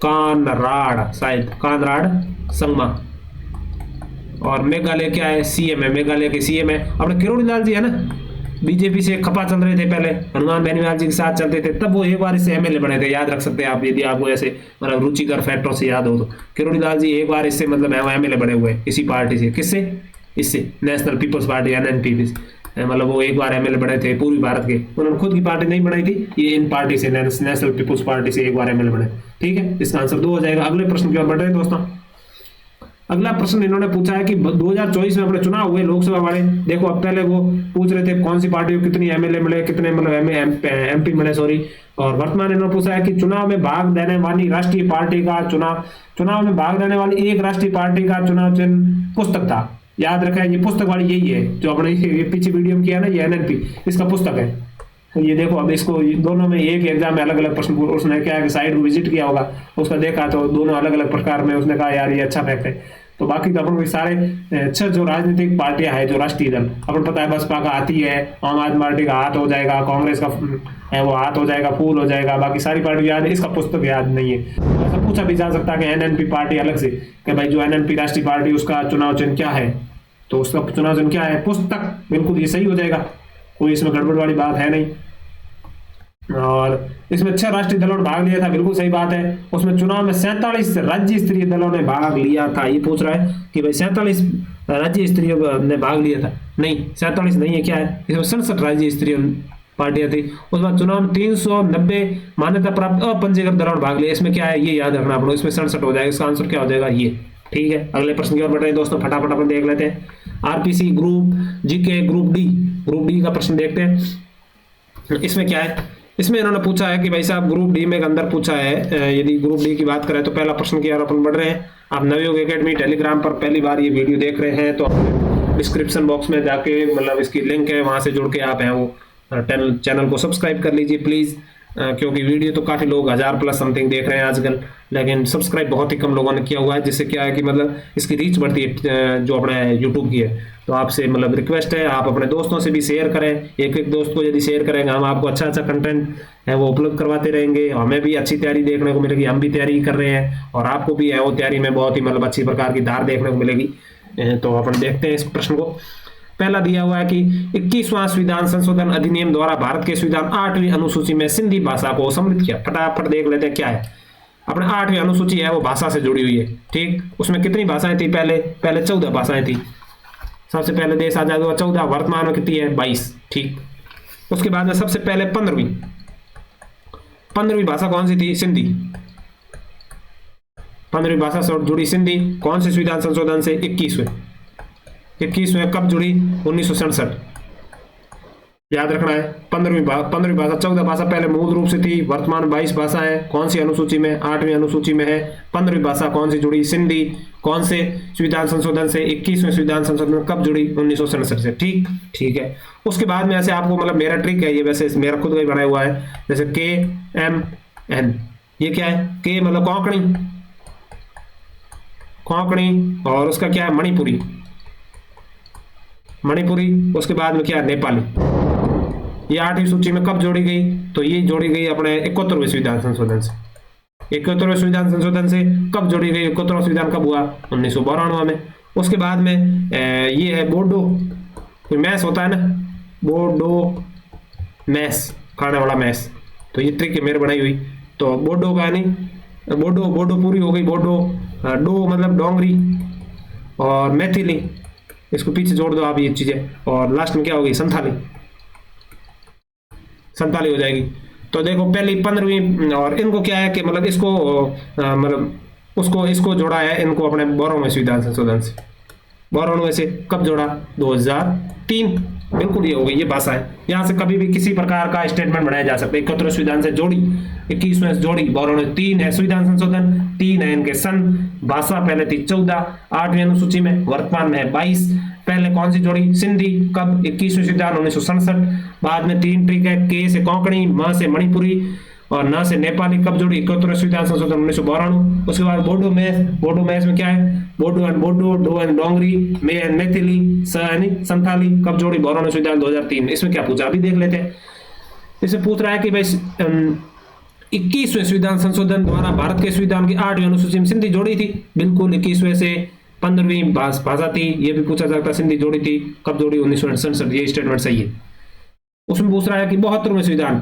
कानराड शायद कानराड संगमा। और मेघालय क्या है? सीएम है, मेघालय के सीएम है अपने किरोड़ी लाल जी है ना, बीजेपी से खपा चल रहे थे पहले, हनुमान बेनीवाल जी के साथ चलते थे, तब वो एक बार इससे एमएलए बने थे, याद रख सकते हैं आप, यदि आपको ऐसे मतलब रुचिकर फैक्टरों से याद हो तो। किरोड़ी लाल जी एक बार इससे मतलब एमएलए बने हुए इसी पार्टी से। किससे? इससे नेशनल पीपल्स पार्टी, एनपीपी से। मतलब वो एक बार एमएलए बने थे पूर्वी भारत के, उन्होंने खुद की पार्टी नहीं बनाई थी, ये इन पार्टी से नेशनल पीपल्स पार्टी से एक बार एमएलए बने। ठीक है, इसका आंसर 2 हो जाएगा। अगले प्रश्न की ओर बढ़ रहे हैं दोस्तों। अगला प्रश्न इन्होंने पूछा है कि 2024 में अपने चुनाव हुए लोकसभा वाले, देखो अब पहले वो पूछ रहे थे कौन सी पार्टी को कितनी एमएलए मिले, कितने मतलब एमपी मिले सॉरी, और वर्तमान इन्होंने पूछा है कि चुनाव में भाग लेने वाली राष्ट्रीय पार्टी का चुनाव में भाग लेने वाली एक राष्ट्रीय पार्टी का चुनाव चिन्ह पुस्तक था। याद रखें ये पुस्तक वाली यही है जो अपने ये पीछे वीडियो में किया ना, ये एनएनपी इसका पुस्तक है। ये देखो अब इसको दोनों में एक एग्जाम में अलग अलग प्रश्न, उसने क्या है साइट को विजिट किया होगा, उसका देखा तो दोनों अलग अलग प्रकार में, उसने कहा यार ये अच्छा फैक्ट है। तो बाकी तो अपन सारे 6 जो राजनीतिक पार्टियां हैं जो राष्ट्रीय दल, अपन पता है बसपा का हाथी है, आम आदमी पार्टी का हाथ हो जाएगा, कांग्रेस का है वो हाथ हो जाएगा, फूल हो जाएगा, बाकी सारी पार्टी याद है, इसका पुस्तक याद नहीं है। ऐसा पूछा भी जा सकता है कि एनएनपी पार्टी अलग से, कि भाई जो एनएनपी राष्ट्रीय पार्टी उसका चुनाव चिन्ह क्या है, तो उसका चुनाव चिन्ह क्या है? पुस्तक। बिल्कुल ये सही हो जाएगा, कोई इसमें गड़बड़ वाली बात है नहीं। और इसमें 6 राष्ट्रीय दलों ने भाग लिया था, बिल्कुल सही बात है। उसमें चुनाव में 47 राज्य स्तरीय दलों ने भाग लिया था। ये पूछ रहा है कि भाई 47 राज्य स्तरीय ने भाग लिया था, नहीं 47 नहीं है, क्या है? इसमें 67 राज्य स्तरीय पार्टियां थी। उसके बाद चुनाव में 390 मान्यता प्राप्त अपंजीकृत दलों ने भाग लिया। इसमें क्या है ये याद रखना आपको, इसमें 67 हो जाएगा, इसका आंसर क्या हो जाएगा ये। ठीक है, अगले प्रश्न की ओर बढ़ रहे हैं दोस्तों, फटाफट अपन देख लेते हैं। RPC group, GK group D का प्रश्न देखते हैं। इसमें क्या है? इसमें इन्होंने पूछा है कि भाई साहब ग्रुप डी में अंदर पूछा है, यदि ग्रुप डी की बात करें तो पहला प्रश्न की ओर अपन बढ़ रहे हैं। आप नवयोग एकेडमी टेलीग्राम पर पहली बार ये वीडियो देख रहे हैं तो डिस्क्रिप्शन बॉक्स में जाके मतलब इसकी लिंक है, वहां से जुड़ के आप हैं वो चैनल को सब्सक्राइब कर लीजिए प्लीज, क्योंकि वीडियो तो काफी लोग 1000+ समथिंग देख रहे हैं आजकल, लेकिन सब्सक्राइब बहुत ही कम लोगों ने किया हुआ है, जिससे क्या है कि मतलब इसकी रीच बढ़ती है जो अपने यूट्यूब की है। तो आपसे मतलब रिक्वेस्ट है आप अपने दोस्तों से भी शेयर करें, एक दोस्त को यदि शेयर करेंगे हम आपको अच्छा कंटेंट है वो उपलब्ध करवाते रहेंगे, हमें भी अच्छी तैयारी देखने को मिलेगी, हम भी तैयारी कर रहे हैं और आपको भी है वो तैयारी में बहुत ही मतलब अच्छी प्रकार की धार देखने को मिलेगी। तो अपन देखते हैं इस प्रश्न को। पहला दिया हुआ है कि 21वां संविधान संशोधन अधिनियम द्वारा भारत के संविधान 8वीं अनुसूची में सिंधी भाषा को सम्मिलित किया। फटाफट देख लेते हैं क्या है। अपने 8वीं अनुसूची है वो भाषा से जुड़ी हुई है। ठीक, उसमें कितनी भाषाएं थी? पहले 14 भाषाएं थी। सबसे पहले देश आजाद हुआ 14, वर्तमान में कितनी है? 22। ठीक, उसके बाद में सबसे पहले 15वीं भाषा कौन सी थी? सिंधी। 15वीं भाषा से जुड़ी सिंधी कौन से संविधान संशोधन से? 21वें। कब जुड़ी? 1967। याद रखना है। 15वीं भाषा, 14 भाषा पहले मूल रूप से थी, वर्तमान में 22 भाषा है। कौन सी अनुसूची में? 8वीं अनुसूची में है। 15वीं भाषा कौन सी जुड़ी? सिंधी। कौन से संविधान संशोधन से? 21वें संविधान संशोधन कब जुड़ी? 1967 से। ठीक ठीक है। उसके बाद में ऐसे आपको मतलब मेरा ट्रिक है ये, वैसे मेरा खुद का ही बनाया हुआ है, जैसे KMN, ये क्या है? के मतलब कोंकणी, कोंकणी, और उसका क्या है? मणिपुरी, मणिपुरी। उसके बाद में क्या है? नेपाली। ये 8वीं सूची में कब जोड़ी गई? तो ये जोड़ी गई अपने 71वें संविधान संशोधन से। 71वें संविधान संशोधन से कब जोड़ी गई? 71वां संविधान कब हुआ? 1992 में। उसके बाद में ये है बोडो, कोई मैस होता है ना, बोडो मैस, खाने वाला मैस। तो ये ट्रिक है मेरे बनाई हुई। तो बोडो का नहीं, बोडो, बोडो पूरी हो गई। बोडो, डो मतलब डोंगरी, और मैथिली, इसको पीछे जोड़ दो आप ये चीजें, और लास्ट में क्या होगी? संथाली, संताली हो जाएगी। तो देखो पहली 15वीं, और इनको क्या है कि मतलब इसको मतलब उसको इसको जोड़ा है इनको अपने 12वें संविधान संशोधन से। 92 से कब जोड़ा? 2003। बिल्कुल ये हो गई, ये भाषा है। यहाँ से कभी भी किसी प्रकार का स्टेटमेंट बनाया जा सकता है। 71वें संविधान से जोड़ी, 21वें से जोड़ी, 92 3 है संविधान संशोधन, 3 है इनके सन। भाषा पहले थी 14, 8वीं अनुसूची में, वर्तमान में है 22। पहले कौन सी जोड़ी? सिंधी। कब? 21वें संविधान 1967। बाद में 3 ट्रिक है, के से कोंकणी, म से मणिपुरी, और न से नेपाली। कब जोड़ी? 71वें संविधान संशोधन 1992। उसके बाद बोडो मैस, बोडो मैस में क्या है? बोडो एंड बोडो, डो एंड डोंगरी, मे एंड मैथिली, स यानी संथाली। कब जोड़ी? 92वें संविधान 2003। इसमें क्या पूछा अभी देख लेते हैं। इसमें पूछ रहा है कि भाई 21वें संविधान संशोधन द्वारा भारत के संविधान की 8वीं अनुसूची में सिंधी जोड़ी थी। बिल्कुल 21वें से 15वीं भाषा थी, ये भी पूछा सकता, सिंधी जोड़ी थी। कब जोड़ी? 1967। ये स्टेटमेंट सही है। उसमें पूछ रहा है कि 72वें संविधान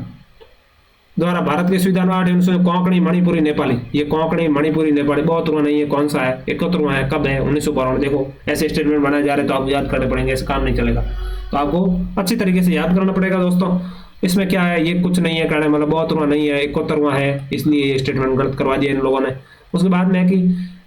द्वारा भारत के संविधान 8 अनुसूची कोंकणी, मणिपुरी, नेपाली। ये कोंकणी, मणिपुरी, नेपाली 72वां नहीं है, कौन सा है? 71वां है। कब है? 1992। देखो ऐसे स्टेटमेंट बनाए जा रहे तो आपको याद करने पड़ेंगे, ऐसे काम नहीं चलेगा। तो आपको अच्छी तरीके से याद करना पड़ेगा दोस्तों। इसमें क्या है? ये कुछ नहीं है कहने मतलब 72वां नहीं है, 71वां है, इसलिए ये स्टेटमेंट गलत करवा दिया इन लोगों ने। उसके बाद में है कि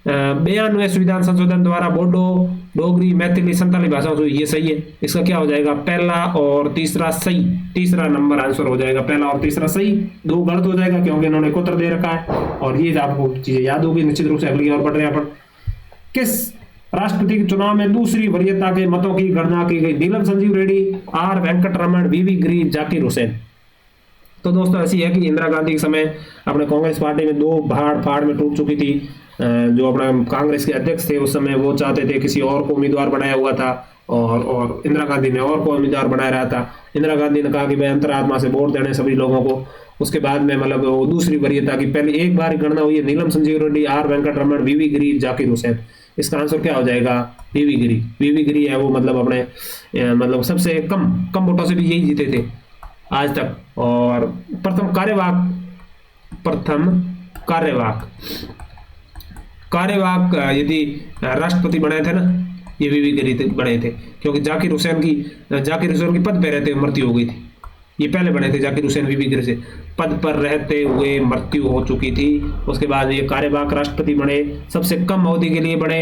92वें संविधान संशोधन द्वारा बोडो, डोगरी, मैथिली, संताली भाषाओं से, ये सही है। इसका क्या हो जाएगा? पहला और तीसरा सही, तीसरा नंबर आंसर हो जाएगा। पहला और तीसरा सही, 2 गलत हो जाएगा क्योंकि इन्होंने 71 दे रखा है। और ये आपको चीजें याद होगी निश्चित रूप से। अगली और बढ़ रहे हैं अपन। किस राष्ट्रपति के चुनाव में दूसरी वरीयता के मतों की गणना की गई? नीलम संजीव रेड्डी, आर वेंकटरमण, वीवी गिरी, जाकिर हुसैन। तो दोस्तों ऐसी है कि इंदिरा गांधी के समय अपने कांग्रेस पार्टी में 2 भाड़ फाड़ में टूट चुकी थी। जो अपना कांग्रेस के अध्यक्ष थे उस समय, वो चाहते थे किसी और को उम्मीदवार बनाया हुआ था, और इंदिरा गांधी ने और को उम्मीदवार बनाया रहा था। इंदिरा गांधी ने कहा कि मैं अंतरात्मा से वोट देने सभी लोगों को। उसके बाद में मतलब वो दूसरी वरीयता की पहले एक बार ही गणना हुई है। नीलम संजीव रेड्डी, आर वेंकटरमण, वीवी गिरी, जाकिर हुसैन। इसका आंसर क्या हो जाएगा? वीवी गिरी। वीवी गिरी है वो मतलब अपने मतलब सबसे कम वोटों से भी यही जीते थे आज तक। और प्रथम कार्यवाहक यदि राष्ट्रपति बने थे ना, ये वीवी गिरी बने थे, क्योंकि जाकिर हुसैन की पद पे रहते हुए मृत्यु हो गई थी। ये पहले बने थे जाकिर हुसैन, वीवी गिरी से पद पर रहते हुए मृत्यु हो चुकी थी। उसके बाद ये कार्यवाहक राष्ट्रपति बने, सबसे कम अवधि के लिए बने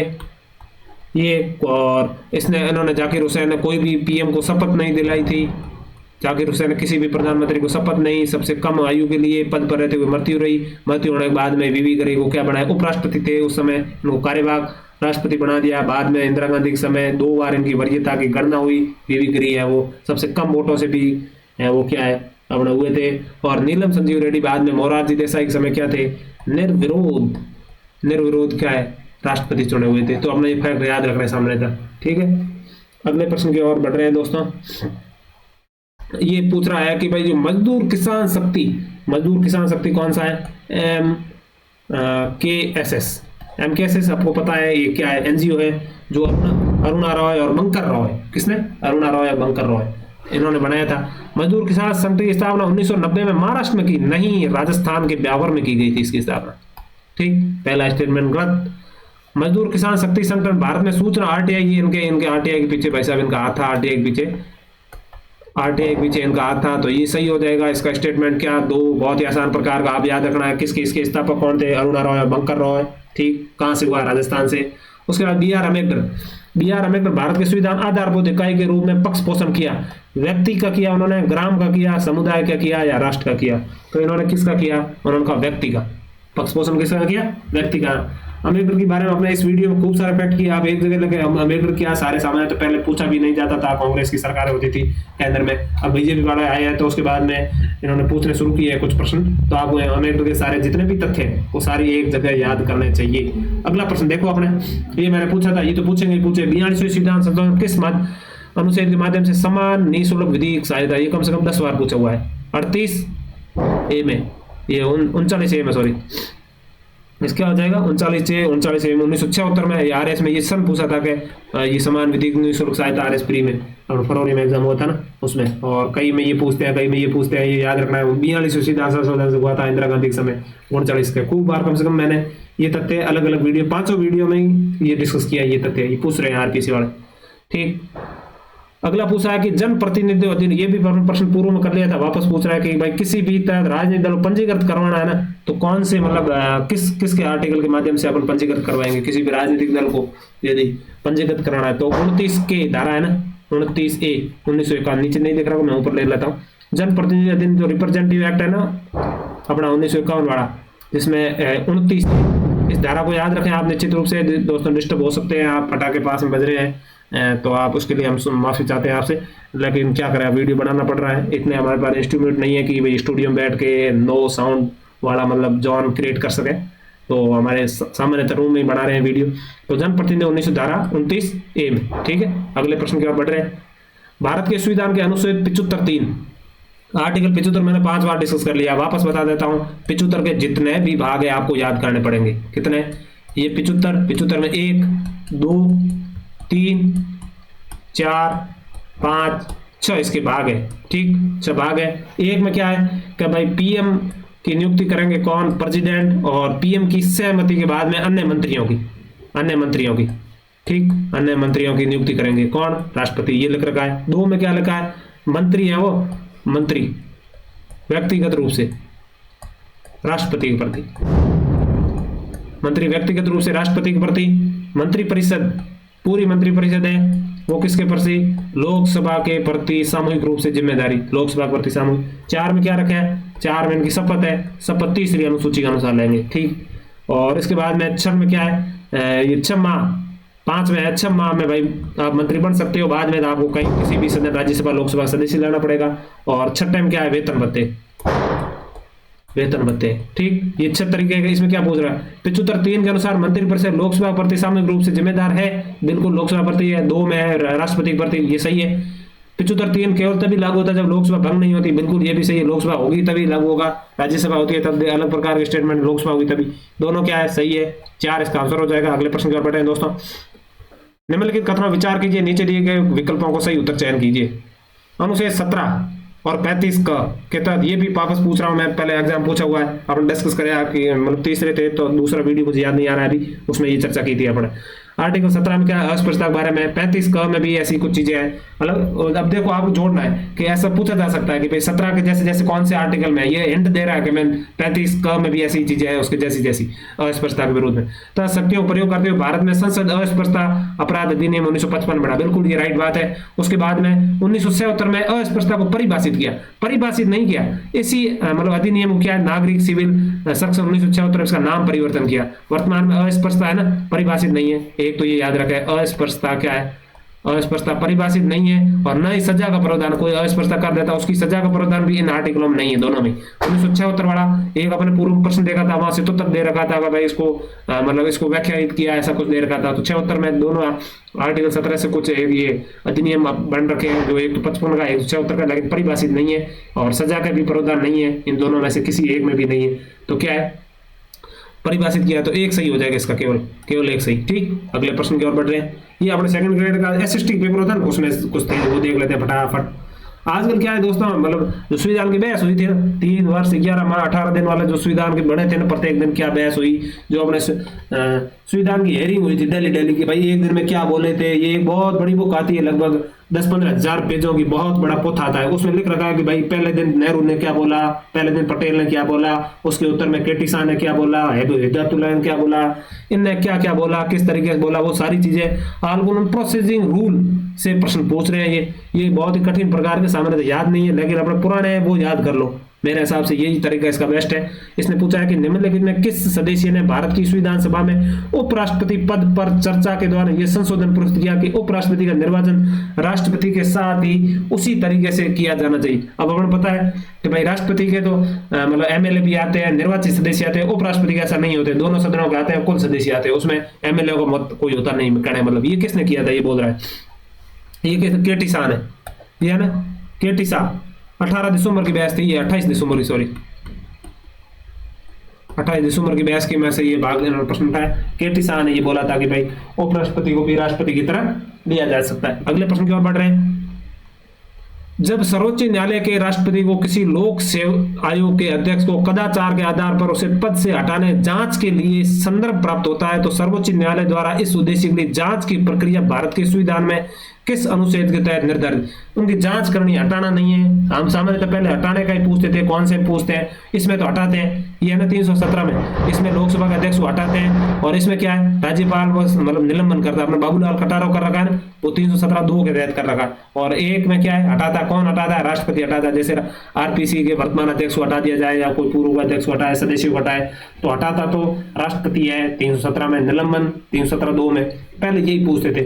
ये। और इन्होंने जाकिर हुसैन ने कोई भी पीएम को शपथ नहीं दिलाई थी। जाकिर हुसैन ने किसी भी प्रधानमंत्री को शपथ नहीं, सबसे कम आयु के लिए पद पर रहते हुए मृत्यु रही। मृत्यु होने के बाद में वीवी गिरी को क्या बनाया? उपराष्ट्रपति थे उस समय, इनको कार्यवाहक राष्ट्रपति बना दिया। बाद में इंदिरा गांधी के समय 2 बार इनकी वरीयता की गणना हुई। वीवी गिरी है वो सबसे कम वोटों से भी वो क्या है अपने हुए थे। और नीलम संजीव रेड्डी बाद में मोरारजी देसाई के समय क्या थे? निर्विरोध क्या है? राष्ट्रपति चुने हुए थे। तो अपना ये फैक्ट याद रखना है सामने तक। ठीक है, अगले प्रश्न की ओर बढ़ रहे हैं दोस्तों। ये पूछ रहा है कि भाई जो मजदूर किसान शक्ति कौन सा है? MKSS आपको पता है ये क्या है? एनजीओ है जो अपना अरुणा रॉय और बंकर रॉय, किसने? अरुणा रॉय और बंकर रॉय, इन्होंने बनाया था। मजदूर किसान संघ की स्थापना 1990 में महाराष्ट्र में की, नहीं राजस्थान के ब्यावर में की गई थी इसकी स्थापना। ठीक, पहला स्टेटमेंट गलत। मजदूर किसान शक्ति संगठन भारत में सूचना आरटीआई, इनके आरटीआई के पीछे भाई साहब इनका हाथ था। आरटीआई के पीछे इनका हाथ था, तो ये सही हो जाएगा। इसका स्टेटमेंट क्या? 2 बहुत ही आसान प्रकार का आप याद रखना है। इसके स्थापक कौन थे? अरुणा रॉय और बंकर रॉय। ठीक, कहां से हुआ? राजस्थान से। उसके बाद BR Ambedkar. B R Ambedkar Bharat के संविधान आधारभूत इकाई के रूप में पक्ष पोषण किया। व्यक्ति का किया उन्होंने, ग्राम का किया, समुदाय का किया या राष्ट्र का किया? तो इन्होंने किसका किया? उन्होंने कहा व्यक्ति का। पक्ष पोषण किसका किया? व्यक्ति का। अम्बेडकर के बारे में अपने इस वीडियो में खूब सारे फैक्ट किया। आप एक जगह लगे अम्बेडकर क्या सारे सामान्य तो पहले पूछा भी नहीं जाता था, कांग्रेस की सरकार होती थी केंद्र में। अब बीजेपी वाले आए हैं तो उसके बाद में इन्होंने पूछने शुरू किए हैं कुछ प्रश्न। तो आपको अम्बेडकर के सारे जितने भी तथ्य हैं वो सारी एक जगह याद करने चाहिए। अगला प्रश्न देखो आपने, ये मैंने पूछा था, ये तो पूछेंगे पूछे। 42वें संविधान संशोधन किस अनुच्छेद के माध्यम से समान निःशुल्क विधिक सहायता, ये कम से कम 10 बार पूछा हुआ है। 38A में, ये 39A में, सॉरी, इसका हो जाएगा 39A में 1976 में आरएस में ये सन पूछा था कि ये समान विधिक निःशुल्क सहायता आरएस प्री में, फरवरी में एग्जाम हुआ था ना उसमें। और कई में ये पूछते हैं, कई में ये पूछते हैं, ये याद रखना है। 42वें संविधान संशोधन से हुआ था इंदिरा गांधी के समय 39 के। खूब बार कम से कम मैंने ये तथ्य अलग अलग वीडियो, 5 वीडियो में ही ये डिस्कस किया। ये तथ्य ये पूछ रहे हैं आरपीसी वाले। ठीक, अगला पूछा है कि जन प्रतिनिधि अधिनियम, ये भी प्रश्न पूर्व में कर लिया था, वापस पूछ रहा है कि भाई किसी भी तरह राजनीतिक दल पंजीकृत करवाना है ना, तो कौन से मतलब किसके आर्टिकल के माध्यम से अपन पंजीकृत करवाएंगे किसी भी राजनीतिक दल को यदि पंजीकृत कराना है? तो 29 के धारा है ना, 29A 1951, नीचे नहीं देख रहा हूँ मैं, ऊपर ले लेता हूँ। जन प्रतिनिधि अधिनियम जो रिप्रेजेंटेटिव एक्ट है ना अपना 1951 वाला, जिसमें 29, इस धारा को याद रखें आप निश्चित रूप से। दोस्तों डिस्टर्ब हो सकते हैं, आप पटाखे पास में बज रहे हैं तो आप उसके लिए हम माफी चाहते हैं आपसे, लेकिन क्या करें, वीडियो बनाना पड़ रहा है। इतने हमारे पास इंस्ट्रूमेंट नहीं है कि भाई स्टूडियो में बैठ के नो साउंड वाला मतलब जॉन क्रिएट कर सके, तो हमारे सामान्य रूम में ही बना रहे हैं वीडियो। तो जनप्रतिनिधि 19 धारा 29A में। ठीक है, अगले प्रश्न की ओर बढ़ रहे हैं। भारत के संविधान के अनुच्छेद 75(3), आर्टिकल 75 मैंने 5 बार डिस्कस कर लिया, वापस बता देता हूँ। 75 के जितने भी भाग है आपको याद करने पड़ेंगे। कितने? ये 75 में 1, 2, 3, 4, 5, 6 इसके भाग है। ठीक, 6 भाग है। एक में क्या है कि भाई पीएम की नियुक्ति करेंगे कौन? प्रेसिडेंट, और पीएम की सहमति के बाद में अन्य मंत्रियों की। ठीक, अन्य मंत्रियों की नियुक्ति करेंगे कौन? राष्ट्रपति, ये लिख रखा है। 2 में क्या लिखा है? मंत्री है वो, मंत्री व्यक्तिगत रूप से राष्ट्रपति के प्रति, मंत्री व्यक्तिगत रूप से राष्ट्रपति के प्रति। मंत्रिपरिषद, पूरी मंत्रिपरिषद है वो किसके प्रति? लोकसभा के प्रति सामूहिक रूप से जिम्मेदारी, लोकसभा के प्रति सामूहिक। 4 में क्या रखा है? 4 में इनकी शपथ है, शपथ तीसरी अनुसूची के अनुसार लेंगे। ठीक, और इसके बाद में 6 में क्या है? ये 6 माह, 5 में है 6 माह में भाई आप मंत्री बन सकते हो, बाद में आपको कहीं किसी भी सदन, राज्यसभा लोकसभा सदस्य लेना पड़ेगा। और 6 में क्या है? वेतन भत्ते। ठीक, ये 6 तरीके के। इसमें क्या पूछ रहा है? 75(3) के अनुसार मंत्रिपरिषद लोकसभा प्रति सामूहिक रूप से जिम्मेदार है, बिल्कुल लोकसभा प्रति है। 2 में है राष्ट्रपति प्रति, ये सही है। 75(3) केवल तभी लागू होता है जब लोकसभा भंग नहीं होती, बिल्कुल ये भी सही है। लोकसभा होगी तभी लागू होगा, राज्यसभा होती है तब अलग प्रकार के स्टेटमेंट, लोकसभा होगी तभी। दोनों क्या है? सही है। 4 इसका आंसर हो जाएगा। अगले प्रश्न की ओर बढ़ते हैं दोस्तों। निम्नलिखित कथनों विचार कीजिए, नीचे दिए गए विकल्पों को सही उत्तर चयन कीजिए। अनुच्छेद 17 और 35 के तहत, ये भी वापस पूछ रहा हूं मैं, पहले एग्जाम पूछा हुआ है, अपन डिस्कस करें आपकी मतलब तीसरे थे तो दूसरा वीडियो मुझे याद नहीं आ रहा है अभी, उसमें ये चर्चा की थी अपने। आर्टिकल 17 में क्या है? अस्पृश्यता के बारे में। 35 में भी ऐसी कुछ चीजें हैं। मतलब अब देखो आपको जोड़ना है कि ऐसा पूछा जा सकता है कि भाई 17 के जैसे जैसे कौन से आर्टिकल में, ये हिंट दे रहा है कि मैं 35 में भी ऐसी चीजें हैं उसके जैसी अस्पृश्यता के विरोध में। तो शक्तियों का प्रयोग करते हुए भारत में संसद अस्पृश्यता अपराध अधिनियम 1955 बना, बिल्कुल ये राइट बात है। उसके बाद में 1977 में अस्पृश्यता को परिभाषित नहीं किया, इसी मतलब अधिनियम को क्या, नागरिक सिविल सेक्शन 1976 इसका नाम परिवर्तन किया। वर्तमान में अस्पृश्यता है ना, परिभाषित नहीं है। एक तो ये याद रखें, अस्पृश्यता क्या है? अस्पृश्यता परिभाषित नहीं है, और न ही सजा का प्रावधान। कोई अस्पृश्यता कर देता उसकी सजा का प्रावधान भी इन आर्टिकलों में नहीं है, दोनों में। 1976 वाला एक अपने पूर्व प्रश्न देखा था, वहां से उत्तर दे रखा था भाई इसको मतलब इसको व्याख्यायित किया, ऐसा कुछ दे रखा था। तो 76 में दोनों आर्टिकल 17 से कुछ ये अधिनियम बन रखे हैं, जो एक तो 55 का, एक 76 का, लेकिन परिभाषित नहीं है, और सजा का भी प्रावधान नहीं है, इन दोनों में से किसी एक में भी नहीं है। तो क्या है? परिभाषित किया, तो एक सही हो जाएगा इसका, केवल एक सही। ठीक, अगले प्रश्न की ओर बढ़ रहे हैं। ये अपने सेकंड ग्रेड का एसएसटी पेपर होता है ना, उसमें कुछ थे वो देख लेते हैं फटाफट। आजकल क्या है दोस्तों, मतलब जो संविधान की बहस हुई थी ना, 3 वर्ष 11 माह 18 दिन वाला जो संविधान के बने थे ना, प्रत्येक दिन क्या बहस हुई, जो अपने संविधान की हेयरिंग हुई थी दिल्ली दिल्ली की, भाई एक दिन में क्या बोले थे। ये एक बहुत बड़ी बुक आती है, लगभग 10-15 हजार पेजों की बहुत बड़ा पुथ आता है। उसमें लिख रखा है कि भाई पहले दिन नेहरू ने क्या बोला, पहले दिन पटेल ने क्या बोला, उसके उत्तर में केटी शाह ने क्या बोला, हिदायतुल्लाह ने क्या बोला, इनने क्या क्या बोला, किस तरीके से बोला, वो सारी चीजें आलगुन प्रोसेसिंग रूल से प्रश्न पूछ रहे हैं। ये बहुत ही कठिन प्रकार के, सामान्य तो याद नहीं है, लेकिन अपने पुराने हैं वो याद कर लो। मेरे हिसाब से यही तरीका इसका बेस्ट है। इसने पूछा है कि निम्नलिखित में किस सदस्य ने भारत की संविधान सभा में उपराष्ट्रपति पद पर चर्चा के दौरान यह संशोधन प्रस्तुत किया कि उपराष्ट्रपति का निर्वाचन राष्ट्रपति के साथ ही उसी तरीके से किया जाना चाहिए। अब अपन पता है कि भाई राष्ट्रपति के तो मतलब एमएलए भी आते हैं, निर्वाचित सदस्य आते हैं, उपराष्ट्रपति के ऐसा नहीं होते, दोनों सदनों के आते हैं, कुल सदस्य आते हैं, उसमें एमएलए का मत कोई होता नहीं कहने। मतलब ये किसने किया था, ये बोल रहा है, ये केटी शाह ने, ये है ना केटी शाह। 18 दिसंबर की बहस थी ये, 28 दिसंबर की, सॉरी 28 दिसंबर की बहस की में से ये भाग लेना प्रश्न उठाया। केटी शाह ने ये बोला था कि भाई उपराष्ट्रपति को भी राष्ट्रपति की तरह लिया जा सकता है। अगले प्रश्न की ओर बढ़ रहे हैं। जब सर्वोच्च न्यायालय के राष्ट्रपति को किसी लोक सेवा आयोग के अध्यक्ष को कदाचार के आधार पर उसे पद से हटाने जांच के लिए संदर्भ प्राप्त होता है तो सर्वोच्च न्यायालय द्वारा इस उद्देश्य के लिए जांच की प्रक्रिया भारत के संविधान में किस अनुच्छेद के तहत निर्धारित। उनकी जांच करनी, हटाना नहीं है। हम सामान्यतः पहले हटाने का ही पूछते थे, कौन से पूछते हैं, इसमें तो हटाते हैं। ये है ना 317 में, इसमें लोकसभा के अध्यक्ष को हटाते हैं, और इसमें क्या है राज्यपाल बस मतलब निलंबन करता है। अपने बाबूलाल खटारो कर रखा है ना, वो 317(2) के तहत कर रखा है। और एक में क्या है, हटाता कौन हटाता है, राष्ट्रपति हटाता है। जैसे आरपीसी के वर्तमान अध्यक्ष को हटा दिया जाए या कोई पूर्व अध्यक्ष को हटाए, सदस्य को हटाए, तो हटाता तो राष्ट्रपति है 317 में, निलंबन 317(2) में। पहले यही पूछते थे।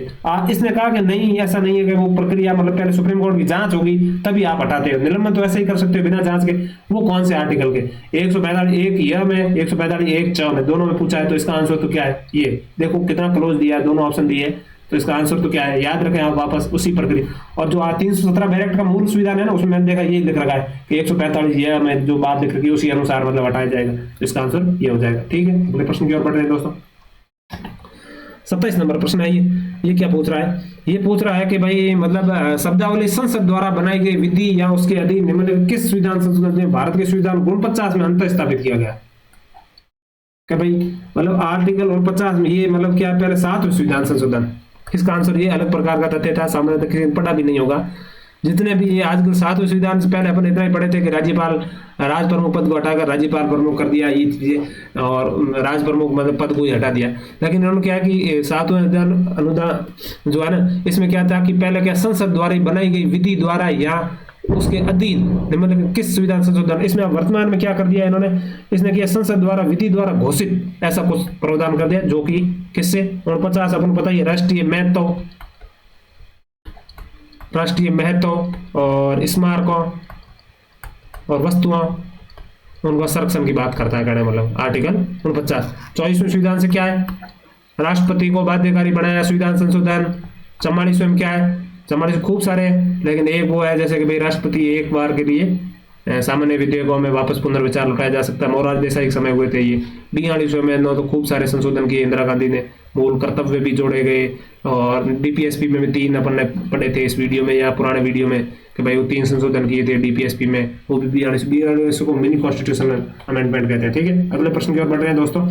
इसने कहा कि नहीं, ऐसा नहीं है कि वो प्रक्रिया मतलब पहले सुप्रीम कोर्ट की जांच होगी तभी आप हटाते हो, निलंबन तो ऐसे ही कर सकते हो बिना जांच के। वो कौन से आर्टिकल के, 145(1) में, 145(1) में, दोनों में पूछा है। तो इसका आंसर तो क्या है, ये देखो कितना क्लोज दिया है, दोनों ऑप्शन दिए। तो इसका आंसर तो क्या है, याद रखें आप वापस उसी प्रक्रिया। और जो 317 बैरेक्ट का मूल संविधान है ना, उसमें मैंने देखा ये लिख रखा है कि 145 में जो बात लिख रखी है उसी अनुसार मतलब हटाया जाएगा। तो इसका आंसर ये हो जाएगा। ठीक है, अगले प्रश्न की ओर बढ़ रहे हैं दोस्तों। 27 नंबर प्रश्न है ये क्या पूछ रहा है, ये पूछ रहा है कि भाई मतलब शब्दावली संसद द्वारा बनाई गई विधि या उसके अधीन निम्नलिखित किस संविधान संशोधन में भारत के संविधान 49 में अंत स्थापित किया गया। क्या भाई मतलब आर्टिकल 49 में ये मतलब क्या पहले 7वें संविधान संशोधन। इसका आंसर ये अलग प्रकार का तथ्य था, सामान्य किसी ने पढ़ा भी नहीं होगा। जितने भी ये आजकल 7वें संविधान से पहले अपन इतना ही पढ़े थे कि राज्यपाल राज प्रमुख पद को हटाकर राज्यपाल प्रमुख कर दिया, ये चीजें, और राज प्रमुख मतलब पद को ही हटा दिया। लेकिन उन्होंने क्या कि 7वें अनुदान जो है ना, इसमें क्या था कि पहले क्या संसद द्वारा बनाई गई विधि द्वारा या उसके अधीन मतलब किस संविधान संशोधन। इसमें वर्तमान में क्या कर दिया इन्होंने, इसने किया संसद द्वारा विधि द्वारा घोषित ऐसा कुछ प्रावधान कर दिया, जो कि किससे 49 अपन पता ही राष्ट्रीय महत्व और स्मारकों और वस्तुओं उनका संरक्षण की बात करता है कहने मतलब आर्टिकल 49। 24वें संविधान से क्या है, राष्ट्रपति को बाध्यकारी बनाया संविधान संशोधन। 44वें में क्या है, 44 से खूब सारे हैं, लेकिन एक वो है जैसे कि भाई राष्ट्रपति एक बार के लिए सामान्य विधेयकों में वापस पुनर्विचार उठाया जा सकता है। मोरारजी देसाई के समय हुए थे ये। 42वें में तो खूब सारे संशोधन किए इंदिरा गांधी ने, मूल कर्तव्य भी जोड़े गए। और डीपीएसपी में भी 3 अपन ने पढ़े थे इस वीडियो में या पुराने वीडियो में कि भाई वो 3 संशोधन किए थे डीपीएसपी में, वो भी 42 को मिनी कॉन्स्टिट्यूशनल अमेंडमेंट कहते हैं। ठीक है, अगले प्रश्न की ओर बढ़ रहे हैं दोस्तों।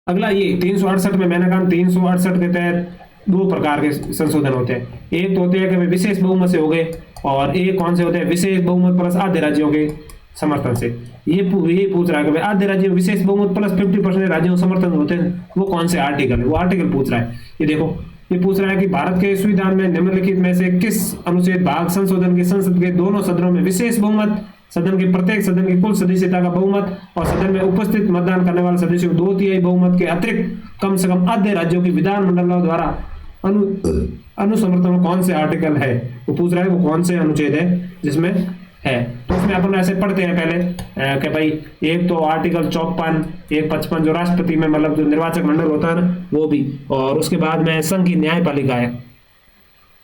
अगला ये 368 में मैंने कहा 368 के तहत 2 प्रकार के संशोधन होते हैं। एक तो होते हैं कि विशेष बहुमत से हो गए, और एक कौन से होते हैं, विशेष बहुमत प्लस आधे राज्यों के समर्थन से। ये पूछ रहा है कि भाई आधे राज्य विशेष बहुमत प्लस 50% राज्यों समर्थन होते हैं, वो कौन से आर्टिकल है, वो आर्टिकल पूछ रहा है। ये देखो, ये पूछ रहा है कि भारत के संविधान में निम्नलिखित में से किस अनुच्छेद भाग संशोधन के संसद के दोनों सदनों में विशेष बहुमत, सदन के प्रत्येक सदन की कुल सदस्यता का बहुमत और सदन में उपस्थित मतदान करने वाले सदस्यों को 2/3 बहुमत के अतिरिक्त कम से कम आधे राज्यों की विधानमंडलों द्वारा अनुसमर्थन कौन से आर्टिकल है, वो पूछ रहा है वो कौन से अनुच्छेद है जिसमें है। तो उसमें अपन ऐसे पढ़ते हैं पहले कि भाई एक तो आर्टिकल 54, 155 जो राष्ट्रपति में मतलब जो निर्वाचक मंडल होता है ना वो भी, और उसके बाद में संघ की न्यायपालिका है,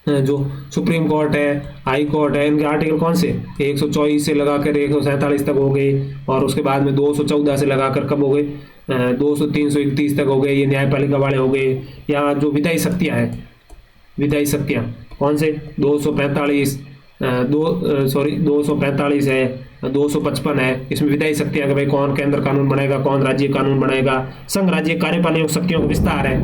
जो सुप्रीम कोर्ट है, हाई कोर्ट है, इनके आर्टिकल कौन से 124 से लगाकर 147 तक हो गए, और उसके बाद में 214 से लगाकर कब हो गए 331 तक हो गए, ये न्यायपालिका वाले हो गए। या जो विधायी शक्तियां हैं, विधायी शक्तियां कौन से 245, 245 है, 255 है। इसमें विधायी शक्तियां कि भाई कौन केंद्र कानून बनाएगा, कौन राज्य कानून बनाएगा। संघ राज्य कार्यपालिक शक्तियों का विस्तार है,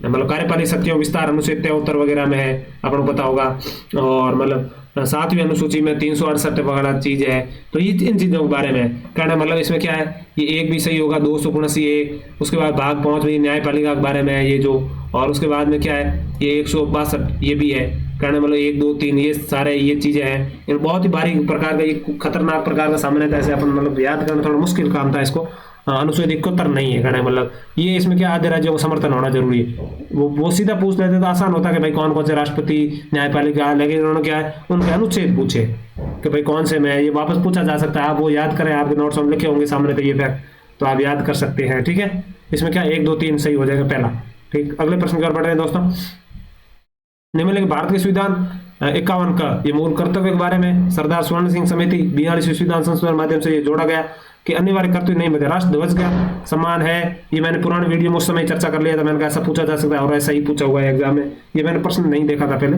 मतलब कार्यपालिक शक्तियों का विस्तार अनुच्छेद 73 वगैरह में है, आपको पता होगा। और मतलब 7वीं अनुसूची में 368 वगैरह चीज है। तो ये इन चीजों के बारे में कहना, मतलब इसमें क्या है, ये एक भी सही होगा, 279 उसके बाद भाग 5 में न्यायपालिका के बारे में है ये जो, और उसके बाद में क्या है ये 162 ये भी है। कहना मतलब 1 2 3 ये सारे ये चीजें हैं। ये बहुत ही बारीक प्रकार का, ये खतरनाक प्रकार का सामने था, ऐसे अपन मतलब याद करना थोड़ा मुश्किल काम था इसको। अनुच्छेद 71 नहीं है कहना, मतलब ये इसमें क्या आधे राज्यों को समर्थन होना जरूरी है। वो सीधा पूछ लेते तो आसान होता कि भाई कौन कौन से राष्ट्रपति न्यायपालिका, लेकिन उन्होंने क्या है उनके अनुच्छेद पूछे कि भाई कौन से में, ये वापस पूछा जा सकता है। आप वो याद करें, आपके नोट्स में लिखे होंगे सामने तो ये फैक्ट, तो आप याद कर सकते हैं। ठीक है, इसमें क्या 1 2 3 सही हो जाएगा पहला। ठीक, अगले प्रश्न की ओर बढ़ रहे हैं दोस्तों। निम्नलिखित भारत के संविधान 51 का ये मूल कर्तव्य के बारे में सरदार स्वर्ण सिंह समिति 42वें संविधान संशोधन माध्यम से ये जोड़ा गया कि अनिवार्य कर्तव्य नहीं बता, राष्ट्र ध्वज का सम्मान है। ये मैंने पुराने वीडियो में उस समय चर्चा कर लिया था, मैंने कहा ऐसा पूछा जा सकता है और ऐसा ही पूछा हुआ है एग्जाम में। ये मैंने प्रश्न नहीं देखा था पहले,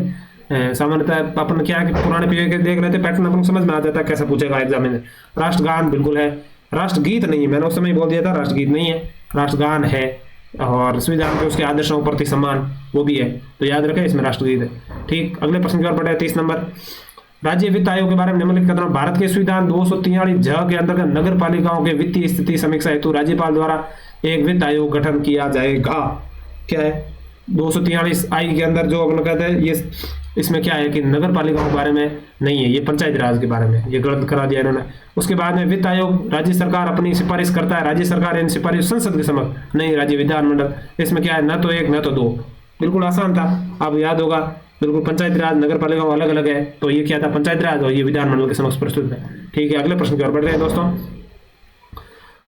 सामान्यतः अपन क्या है कि पुराने पीढ़ी के देख रहे थे, पैटर्न अपन समझ में आ जाता है कैसा पूछेगा एग्जाम में। राष्ट्रगान बिल्कुल है, राष्ट्रगीत नहीं है, मैंने उस समय बोल दिया था राष्ट्रगीत नहीं है, राष्ट्रगान है। और संविधान के उसके आदर्शों के प्रति सम्मान वो भी है, तो याद रखें इसमें राष्ट्रगीत है। ठीक, अगले प्रश्न की ओर बढ़े 30 नंबर। राज्य वित्त आयोग के बारे में निम्नलिखित कथनों, भारत के संविधान 243 ज के अंतर्गत नगर पालिकाओं के वित्तीय स्थिति समीक्षा हेतु राज्यपाल द्वारा एक वित्त आयोग गठन किया जाएगा। क्या है 243 आई के अंदर जो अपन कहते हैं, ये इसमें क्या है कि नगर पालिकाओं के बारे में नहीं है, ये पंचायत राज के बारे में, ये गलत करा दिया इन्होंने। उसके बाद में वित्त आयोग राज्य सरकार अपनी सिफारिश करता है, राज्य सरकार इन सिफारिश संसद के समक्ष, नहीं राज्य विधानमंडल। इसमें क्या है न तो 1 न तो 2, बिल्कुल आसान था, आप याद होगा बिल्कुल। पंचायत राज नगर पालिका अलग अलग है, तो ये क्या था पंचायत राज और ये विधानमंडल के समक्ष प्रस्तुत है। ठीक है, अगले प्रश्न की ओर बढ़ रहे हैं दोस्तों।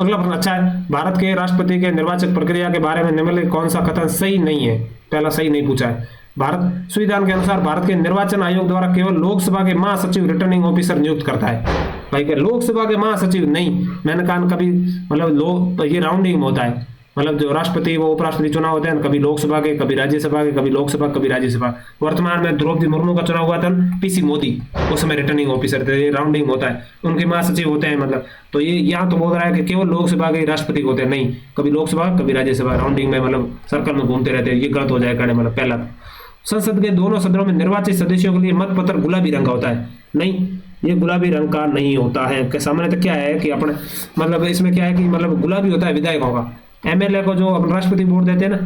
अगला प्रश्न अच्छा है, भारत के राष्ट्रपति के निर्वाचक प्रक्रिया के बारे में निम्नलिखित कौन सा कथन सही नहीं है। पहला सही नहीं पूछा है। भारत संविधान के अनुसार भारत के निर्वाचन आयोग द्वारा केवल लोकसभा के महासचिव रिटर्निंग ऑफिसर नियुक्त करता है। भाई क्या लोकसभा के महासचिव नहीं, मैंने कहा कभी मतलब ये राउंडिंग में होता है, मतलब जो राष्ट्रपति वो उपराष्ट्रपति चुनाव होते हैं, कभी लोकसभा के, कभी राज्यसभा के, कभी लोकसभा कभी राज्यसभा। वर्तमान में द्रौपदी मुर्मू का चुनाव हुआ था, पीसी मोदी उस समय रिटर्निंग ऑफिसर थे, ये राउंडिंग होता है, उनके महासचिव होते हैं मतलब। तो ये यहाँ तो बोल रहा है कि केवल लोकसभा के राष्ट्रपति होते हैं, नहीं कभी लोकसभा कभी राज्यसभा, राउंडिंग में मतलब सर्कल में घूमते रहते हैं, ये गलत हो जाएगा। मतलब पहला, संसद के दोनों सदनों में निर्वाचित सदस्यों के लिए मत पत्र गुलाबी रंग का होता है, नहीं ये गुलाबी रंग का नहीं होता है। सामान्य तो क्या है कि अपने मतलब इसमें क्या है कि मतलब गुलाबी होता है विधायकों का, एमएलए को जो अपन राष्ट्रपति वोट देते हैं ना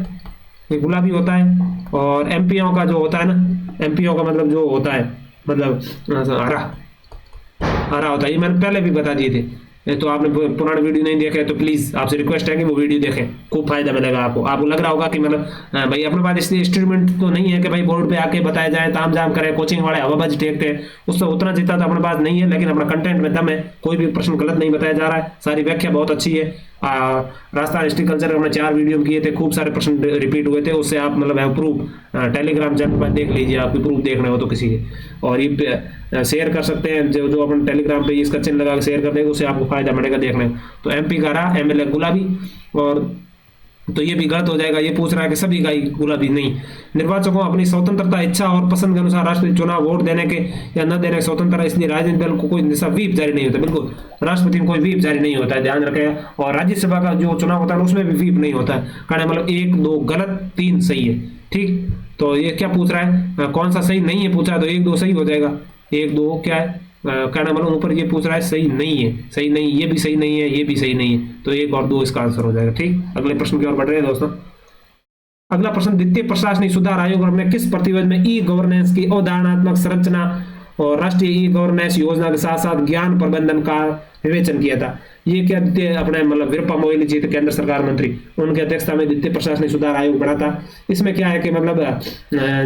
ये गुलाबी होता है, और एमपीओ का जो होता है ना, एमपीओ का मतलब जो होता है मतलब हरा होता है। ये मैंने पहले भी बता दिए थे, तो आपने पुराने वीडियो नहीं देखे तो प्लीज आपसे रिक्वेस्ट है कि वो वीडियो देखें, खूब फायदा मिलेगा आपको। आपको लग रहा होगा कि मतलब भाई अपने पास इसलिए इंस्ट्रूमेंट तो नहीं है कि भाई बोर्ड पे आके बताया जाए, ताम झाम करें, कोचिंग वाले हवाबाजी टेकते हैं, उससे उतना जितना तो अपने पास नहीं है, लेकिन अपना कंटेंट में दम है, कोई भी प्रश्न गलत नहीं बताया जा रहा है, सारी व्याख्या बहुत अच्छी है। राजस्थान हिस्ट्री कल्चर हमने 4 वीडियो किए थे, खूब सारे प्रश्न रिपीट हुए थे, उससे आप मतलब प्रूफ टेलीग्राम चैनल पर देख लीजिए, आपको प्रूफ देखना हो तो किसी के, और ये शेयर कर सकते हैं जो अपन टेलीग्राम पे इसका चिन्ह लगा के शेयर कर देंगे, उससे आपको फायदा मिलेगा देखने। तो एमपी का रहा, एमएलए गुलाबी, और तो ये भी गलत हो जाएगा। ये पूछ रहा है कि सभी का ही गुलाबी, नहीं। निर्वाचकों अपनी स्वतंत्रता इच्छा और पसंद के अनुसार राष्ट्रपति चुनाव वोट देने के या न देने के स्वतंत्र है, इसलिए राजनीतिक दल को कोई व्हीप जारी नहीं होता। बिल्कुल राष्ट्रपति को कोई व्हीप जारी नहीं होता है, ध्यान रखें। और राज्यसभा का जो चुनाव होता है उसमें भी व्हीप नहीं होता है, कारण मतलब 1 2 गलत 3 सही है। ठीक, तो ये क्या पूछ रहा है, कौन सा सही नहीं है पूछा, तो 1 2 सही हो जाएगा। 1 2 क्या है कहना मतलब ऊपर ये पूछ रहा है सही नहीं है, सही नहीं, ये भी सही नहीं है, ये भी सही नहीं है, तो 1 और 2 इसका आंसर हो जाएगा। ठीक, अगले प्रश्न की ओर बढ़ रहे हैं दोस्तों। अगला प्रश्न, द्वितीय प्रशासनिक सुधार आयोग में किस प्रतिवेदन में ई गवर्नेंस की अवधारणात्मक संरचना और राष्ट्रीय ई गवर्नेंस योजना के साथ साथ ज्ञान प्रबंधन का विवेचन किया था। ये क्या द्वितीय अपने मतलब वीरप्पा मोइली जी थे केंद्र सरकार मंत्री, उनकी अध्यक्षता में द्वितीय प्रशासनिक सुधार आयोग बना था। इसमें क्या है कि मतलब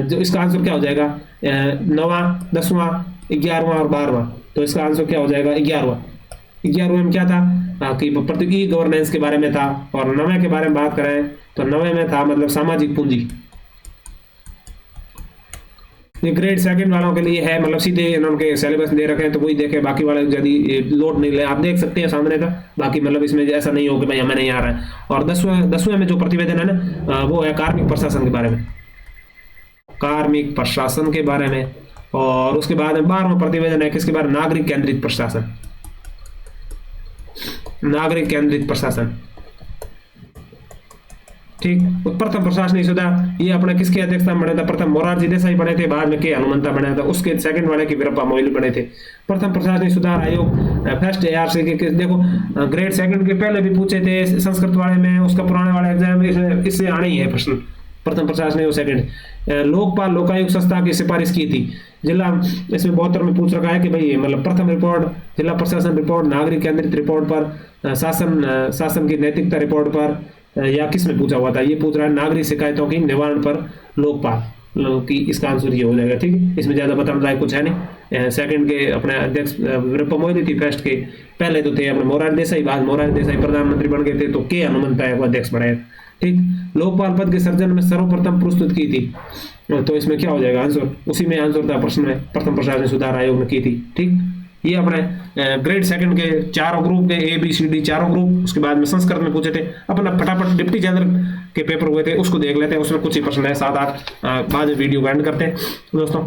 जो इसका आंसर क्या हो जाएगा, 9वां 10वां 11वां और 12वां, तो इसका आंसर क्या हो जाएगा 11वां। 11वें में क्या था कि प्रति ई गवर्नेंस के बारे में था, और 9वें के बारे में बात करें तो 9वें में था मतलब सामाजिक पूंजी। ये ग्रेड 2 वालों के लिए है, मतलब सीधे इन्होंने सिलेबस दे रखे हैं तो वही देखे, बाकी वाले यदि लोड नहीं ले आप देख सकते हैं सामने का, बाकी मतलब इसमें ऐसा नहीं हो कि भाई हमें नहीं आ रहा है। और 10वें में जो प्रतिवेदन है ना वो है कार्मिक प्रशासन के बारे में, कार्मिक प्रशासन के बारे में। और उसके बाद 12वां प्रतिवेदन है किसके बारे में, नागरिक केंद्रित प्रशासन, नागरिक केंद्रित प्रशासन, ठीक। प्रथम प्रशासनिक सुधार ये अपने किसके अध्यक्षता में बने थे, प्रथम मोरारजी देसाई बने थे, बाद में के हनुमंता बने थे, उसके सेकंड वाले की वीरप्पा मोइली बने थे। प्रथम प्रशासनिक सुधार आयोग फर्स्ट ARC के देखो ग्रेड सेकंड के पहले भी पूछे थे संस्कृत वाले में, उसका पुराने वाले एग्जाम में इससे आने ही है प्रश्न, प्रथम प्रशासनिक और सेकंड। लोकपाल लोकायुक्त संस्था की सिफारिश की थी, जिला इसमें 72 में पूछ रखा है कि भाई मतलब प्रथम रिपोर्ट जिला प्रशासन रिपोर्ट, नागरिक केंद्रित रिपोर्ट पर, शासन की नैतिकता रिपोर्ट पर, या किस में पूछा हुआ था, ये पूछ रहा है नागरिक शिकायतों की निवारण पर लोकपाल की, इसका आंसर ये हो जाएगा, ठीक है। इसमें ज्यादा बताने लायक कुछ है नहीं। सेकंड के अपने अध्यक्ष वीरप्पा मोइली थी, फर्स्ट के पहले तो थे अपने मोरारजी देसाई, बाद मोरारजी देसाई प्रधानमंत्री बन गए थे तो के हनुमंता वो अध्यक्ष बने, ठीक। लोकपाल पद के सर्जन में सर्वप्रथम प्रस्तुत की थी, तो इसमें क्या हो जाएगा आंसर, उसी में आंसर था प्रश्न में, प्रथम प्रशासनिक सुधार आयोग ने की थी, ठीक। ये अपने ग्रेड सेकंड के चारों ग्रुप के ABCD चारों ग्रुप, उसके बाद में संस्कृत में पूछे थे। अपना फटाफट डिप्टी जनरल के पेपर हुए थे उसको देख लेते हैं, उसमें कुछ ही प्रश्न है 7-8, बाद में वीडियो को एंड करते हैं दोस्तों।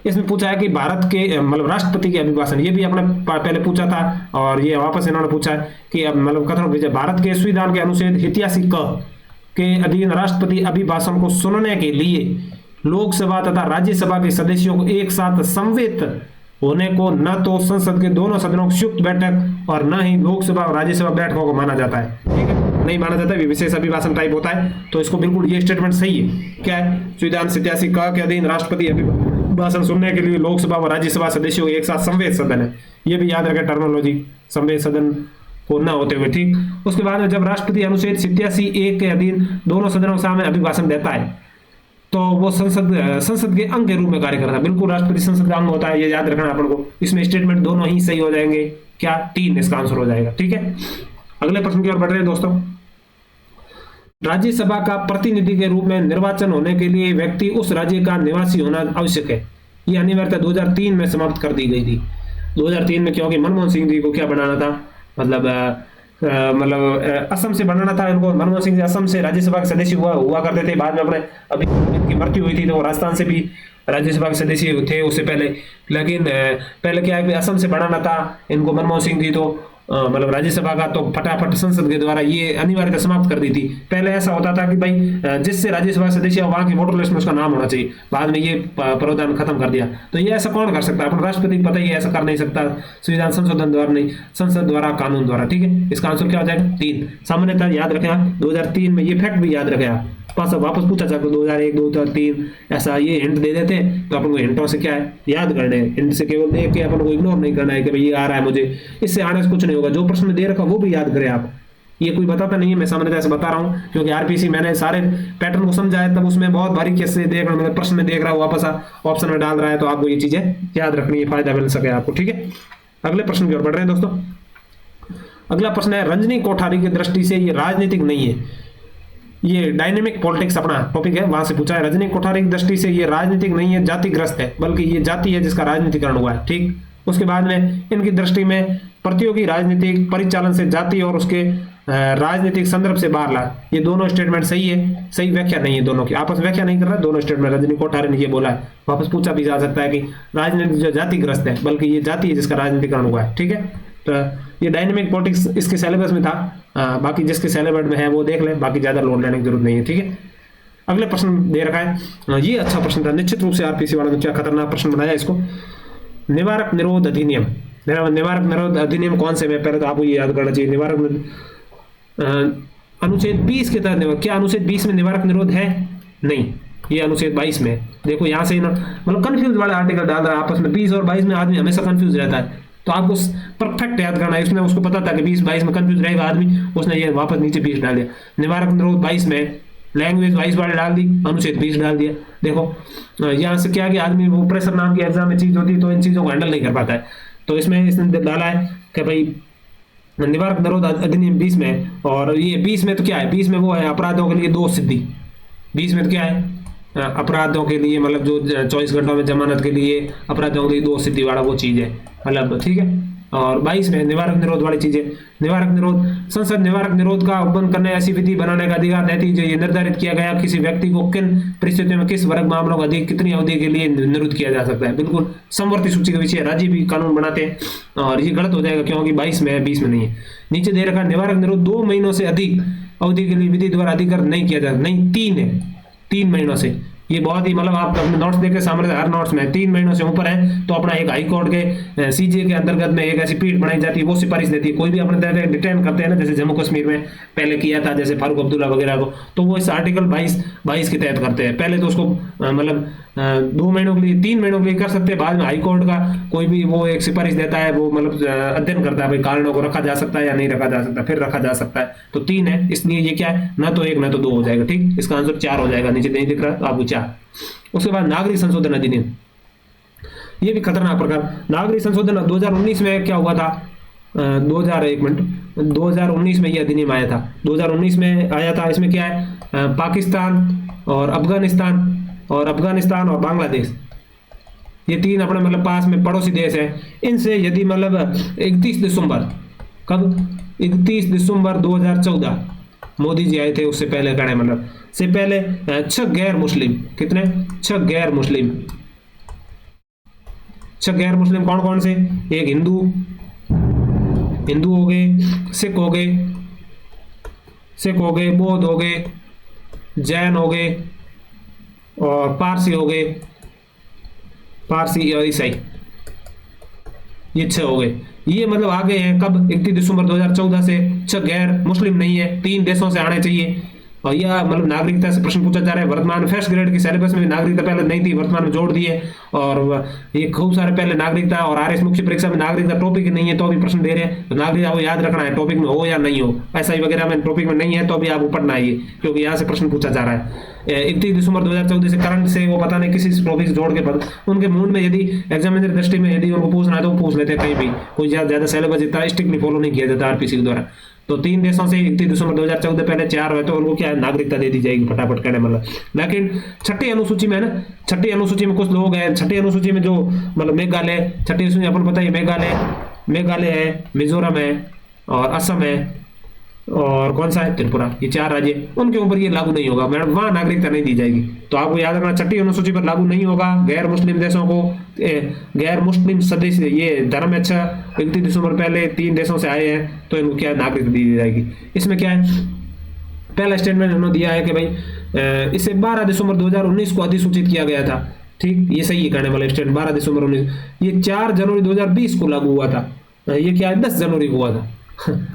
इसमें पूछा है कि भारत के मतलब राष्ट्रपति के अभिभाषण, ये भी अपने पहले पूछा था और ये वापस इन्होंने पूछा है कि अब मतलब कथन भारत के संविधान के अनुच्छेद 87 के अधीन राष्ट्रपति अभिभाषण को सुनने के लिए लोकसभा तथा राज्यसभा के सदस्यों को एक साथ समवेत होने को न तो संसद के दोनों सदनों की संयुक्त बैठक और न ही लोकसभा और राज्यसभा बैठकों को माना जाता है, ठीक है, नहीं माना जाता है, विशेष अभिभाषण टाइप होता है। तो इसको बिल्कुल ये स्टेटमेंट सही है, क्या है, संविधान 87 के अधीन राष्ट्रपति अभिभाषण सुनने के लिए लोकसभा और राज्यसभा सदस्यों एक साथ संवेद सदन है, ये भी याद रखें टर्मिनोलॉजी, संवेद सदन को न होते हुए, ठीक। उसके बाद में जब राष्ट्रपति अनुच्छेद 87(1) के अधीन दोनों सदनों के सामने अभिभाषण देता है तो वो संसद के अंग के रूप में कार्य करता है, बिल्कुल राष्ट्रपति संसद का अंग होता है, ये याद रखना अपन को। इसमें स्टेटमेंट दोनों ही सही हो जाएंगे, क्या 3 इसका आंसर हो जाएगा, ठीक है। अगले प्रश्न की ओर बढ़ रहे हैं दोस्तों। राज्यसभा का प्रतिनिधि के रूप में निर्वाचन होने के लिए व्यक्ति उस राज्य का निवासी होना आवश्यक है, ये अनिवार्यता 2003 में समाप्त कर दी गई थी। 2003 में क्योंकि मनमोहन सिंह जी को क्या बनाना था, मतलब असम से बनाना था इनको। मनमोहन सिंह जी असम से राज्यसभा के सदस्य हुआ करते थे, बाद में अपने अभी इनकी मृत्यु हुई थी तो वो राजस्थान से भी राज्यसभा के सदस्य थे उससे पहले, लेकिन पहले क्या है असम से बनाना था इनको मनमोहन सिंह जी, तो मतलब राज्यसभा का तो फटाफट संसद के द्वारा ये अनिवार्यता समाप्त कर दी थी। पहले ऐसा होता था कि भाई जिससे राज्यसभा सदस्य वहां की वोटर लिस्ट में उसका नाम होना चाहिए, बाद में ये प्रावधान खत्म कर दिया। तो ये ऐसा कौन कर सकता है, अपन राष्ट्रपति पता ही ऐसा कर नहीं सकता, संविधान संशोधन द्वारा नहीं, संसद द्वारा, कानून द्वारा, ठीक है। इसका आंसर क्या हो जाएगा 3। सामान्यतः याद रखें आप 2003 में, ये फैक्ट भी याद रखें आप, पास वापस पूछा जाता 2001, 2003 ऐसा ये हिंट दे देते हैं तो अपन को हिंटों से क्या है याद करने हैं, हिंट से केवल देख के अपन को इग्नोर नहीं करना है कि भाई ये आ रहा है मुझे, इससे आने से कुछ नहीं होगा। जो प्रश्न दे रखा वो भी याद करें आप, ये कोई बताता नहीं है, मैं सामान्यतः ऐसे बता रहा हूँ क्योंकि आरपीसी मैंने सारे पैटर्न को समझा है, तब उसमें बहुत बारीकी से देख रहा हूँ, प्रश्न में देख रहा हूँ वापस ऑप्शन में डाल रहा है, तो आपको ये चीजें याद रखनी है, फायदा मिल सके आपको, ठीक है। अगले प्रश्न की ओर बढ़ रहे हैं दोस्तों। अगला प्रश्न है रजनी कोठारी की दृष्टि से ये राजनीतिक नहीं है, ये डायनेमिक पॉलिटिक्स अपना टॉपिक है, वहां से पूछा है। रजनी कोठारी की दृष्टि से ये राजनीतिक नहीं है, जातिग्रस्त है, बल्कि ये जाति है जिसका राजनीतिकरण हुआ है, ठीक। उसके बाद में इनकी दृष्टि में प्रतियोगी राजनीतिक परिचालन से जाति और उसके राजनीतिक संदर्भ से बाहर ला, ये दोनों स्टेटमेंट सही है, सही व्याख्या नहीं है, दोनों की आपस व्याख्या नहीं कर रहा, दोनों स्टेटमेंट रजनी कोठारी ने ये बोला है। वापस पूछा भी जा सकता है कि राजनीति जो जातिग्रस्त है, बल्कि ये जाति है जिसका राजनीतिकरण हुआ है, ठीक है। तो ये डायनेमिक पॉलिटिक्स इसके सिलेबस में था, बाकी जिसके सिलेबस में है वो देख ले, बाकी ज्यादा लोड लेने की जरूरत नहीं है, ठीक है। अगले प्रश्न दे रखा है, ये अच्छा प्रश्न था, निश्चित रूप से आरपीसी वालों ने क्या खतरनाक प्रश्न बनाया इसको। निवारक निरोध अधिनियम, निवारक निरोध अधिनियम कौन से में, पहले तो आपको ये याद करना चाहिए। निवारक अनुच्छेद 20 के तहत, क्या अनुच्छेद 20 में निवारक निरोध है? नहीं, ये अनुच्छेद 22 में। देखो यहाँ से मतलब कंफ्यूज वाले आर्टिकल डाल रहा है आपस में, 20 और 22 में आदमी हमेशा कंफ्यूज रहता है, तो आपको परफेक्ट याद करना है। इसमें उसको पता था कि 20-22 में कंफ्यूज रहेगा आदमी, उसने ये वापस नीचे 20 डाल दिया। निवारक निरोध 22 में, लैंग्वेज 22 वाले डाल दी, अनुच्छेद 20 डाल दिया। देखो यहाँ से क्या कि आदमी वो प्रेशर नाम की एग्जाम में चीज होती है तो इन चीजों को हैंडल नहीं कर पाता है, तो इसमें इसने डाला है कि भाई निवारक निरोध अधिनियम 20 में, और ये 20 में तो क्या है, 20 में वो है अपराधों के लिए 2 सिद्धि। 20 में तो क्या है, अपराधों के लिए मतलब जो 24 घंटों में जमानत के लिए अपराधों के लिए 2 सिद्धि वाला वो चीज है, मतलब ठीक है। और 22 में निवारक निरोध वाली चीजें, निवारक निरोध, संसद निवारक निरोध का उपबंध करने ऐसी विधि बनाने का अधिकार देती है जो ये निर्धारित किया गया किसी व्यक्ति को किन परिस्थितियों में किस वर्ग मामलों का अधिक कितनी अवधि के लिए निरुद्ध किया जा सकता है। बिल्कुल समवर्ती सूची के विषय राज्य भी कानून बनाते हैं और ये गलत हो जाएगा क्योंकि 22 में है, 20 में नहीं है। नीचे दे रखा निवारक निरोध 2 महीनों से अधिक अवधि के लिए विधि द्वारा अधिकृत नहीं किया जाता, नहीं 3 है, 3 महीनों से। ये बहुत ही मतलब आप अपने नोट्स देख के सामने हर नोट्स में 3 महीनों से ऊपर है तो अपना एक हाई कोर्ट के सीजे के अंतर्गत में एक ऐसी पीठ बनाई जाती है, वो सिफारिश देती है। कोई भी अपने तरह डिटेन करते हैं ना, जैसे जम्मू कश्मीर में पहले किया था जैसे फारूक अब्दुल्ला वगैरह को, तो वो इस आर्टिकल 22 के तहत करते हैं। पहले तो उसको मतलब 2 महीनों के लिए 3 महीनों के लिए कर सकते हैं, बाद में हाई कोर्ट का कोई भी वो एक सिफारिश देता है, वो मतलब अध्ययन करता है भाई कारणों को रखा जा सकता है या नहीं रखा जा सकता, फिर रखा जा सकता है। तो 3 है, इसलिए ये क्या है, ना तो 1 ना तो 2 हो जाएगा। ठीक, इसका आंसर 4 हो जाएगा, नीचे नहीं दिख रहा तो आपको 4। उसके बाद नागरिक संशोधन अधिनियम, ये भी खतरनाक प्रकार। नागरिक संशोधन 2019 में क्या हुआ था, 2019 में ये अधिनियम आया था, 2019 में आया था। इसमें क्या है, पाकिस्तान और अफगानिस्तान और बांग्लादेश, ये 3 अपने मतलब पास में पड़ोसी देश है। इनसे यदि मतलब 31 दिसंबर, कब, 31 दिसंबर 2014 मोदी जी आए थे, उससे पहले कड़े मतलब से पहले 6 गैर मुस्लिम, कितने, 6 गैर मुस्लिम, 6 गैर मुस्लिम कौन कौन से, एक हिंदू हो गए, सिख हो गए, बौद्ध हो गए, जैन हो गए और पारसी हो गए, पारसी और ईसाई, ये 6 हो गए। ये मतलब आ गए हैं कब, 31 दिसंबर 2014 से। 6 गैर मुस्लिम नहीं है, 3 देशों से आने चाहिए। और यह मतलब नागरिकता से प्रश्न पूछा जा रहा है। वर्तमान फर्स्ट ग्रेड की सिलेबस में नागरिकता पहले नहीं थी, वर्तमान में जोड़ दी है। और ये खूब सारे पहले नागरिकता और आरएस मुख्य परीक्षा में नागरिकता टॉपिक नहीं है तो भी प्रश्न दे रहे हैं। तो नागरिकता आपको याद रखना है, टॉपिक में हो या नहीं हो, ऐसा ही वगैरह में टॉपिक में नहीं है तो भी आपको पढ़ना है ये, क्योंकि यहाँ से प्रश्न पूछा जा रहा है। 31 दिसंबर 2014 से करंट से वो पता नहीं किसी टॉपिक से जोड़ के उनके मूड में यदि एग्जामिनर दृष्टि में यदि उनको पूछना है तो वो पूछ लेते हैं कहीं भी, कोई ज्यादा सिलेबस इतना स्ट्रिक्टली फॉलो नहीं किया जाता आरपीसी के द्वारा। तो 3 देशों से 31 दिसंबर 2014 पहले 4 हुए तो उनको क्या है, नागरिकता दे दी जाएगी फटाफट कहने मतलब। लेकिन छठी अनुसूची में है ना, छठी अनुसूची में कुछ लोग हैं, छठी अनुसूची में जो मतलब मेघालय, छठी अनुसूची अपन पता है मेघालय है, मिजोरम है और असम है और कौन सा है, त्रिपुरा, ये 4 राज्य, उनके ऊपर ये लागू नहीं होगा मैडम, वहां नागरिकता नहीं दी जाएगी। तो आपको याद रखना छठी अनुसूची पर लागू नहीं होगा। गैर मुस्लिम देशों को, गैर मुस्लिम सदस्य, ये धर्म है, अच्छा 31 दिसंबर पहले 3 देशों से आए हैं तो इनको क्या नागरिकता दी जाएगी। इसमें क्या है, पहला स्टेटमेंट उन्होंने दिया है कि भाई इसे 12 दिसंबर 2019 को अधिसूचित किया गया था। ठीक, ये सही है कहने वाला स्टेटमेंट, 12 दिसंबर 19, ये 4 जनवरी 2020 को लागू हुआ था। ये क्या है, 10 जनवरी को हुआ था।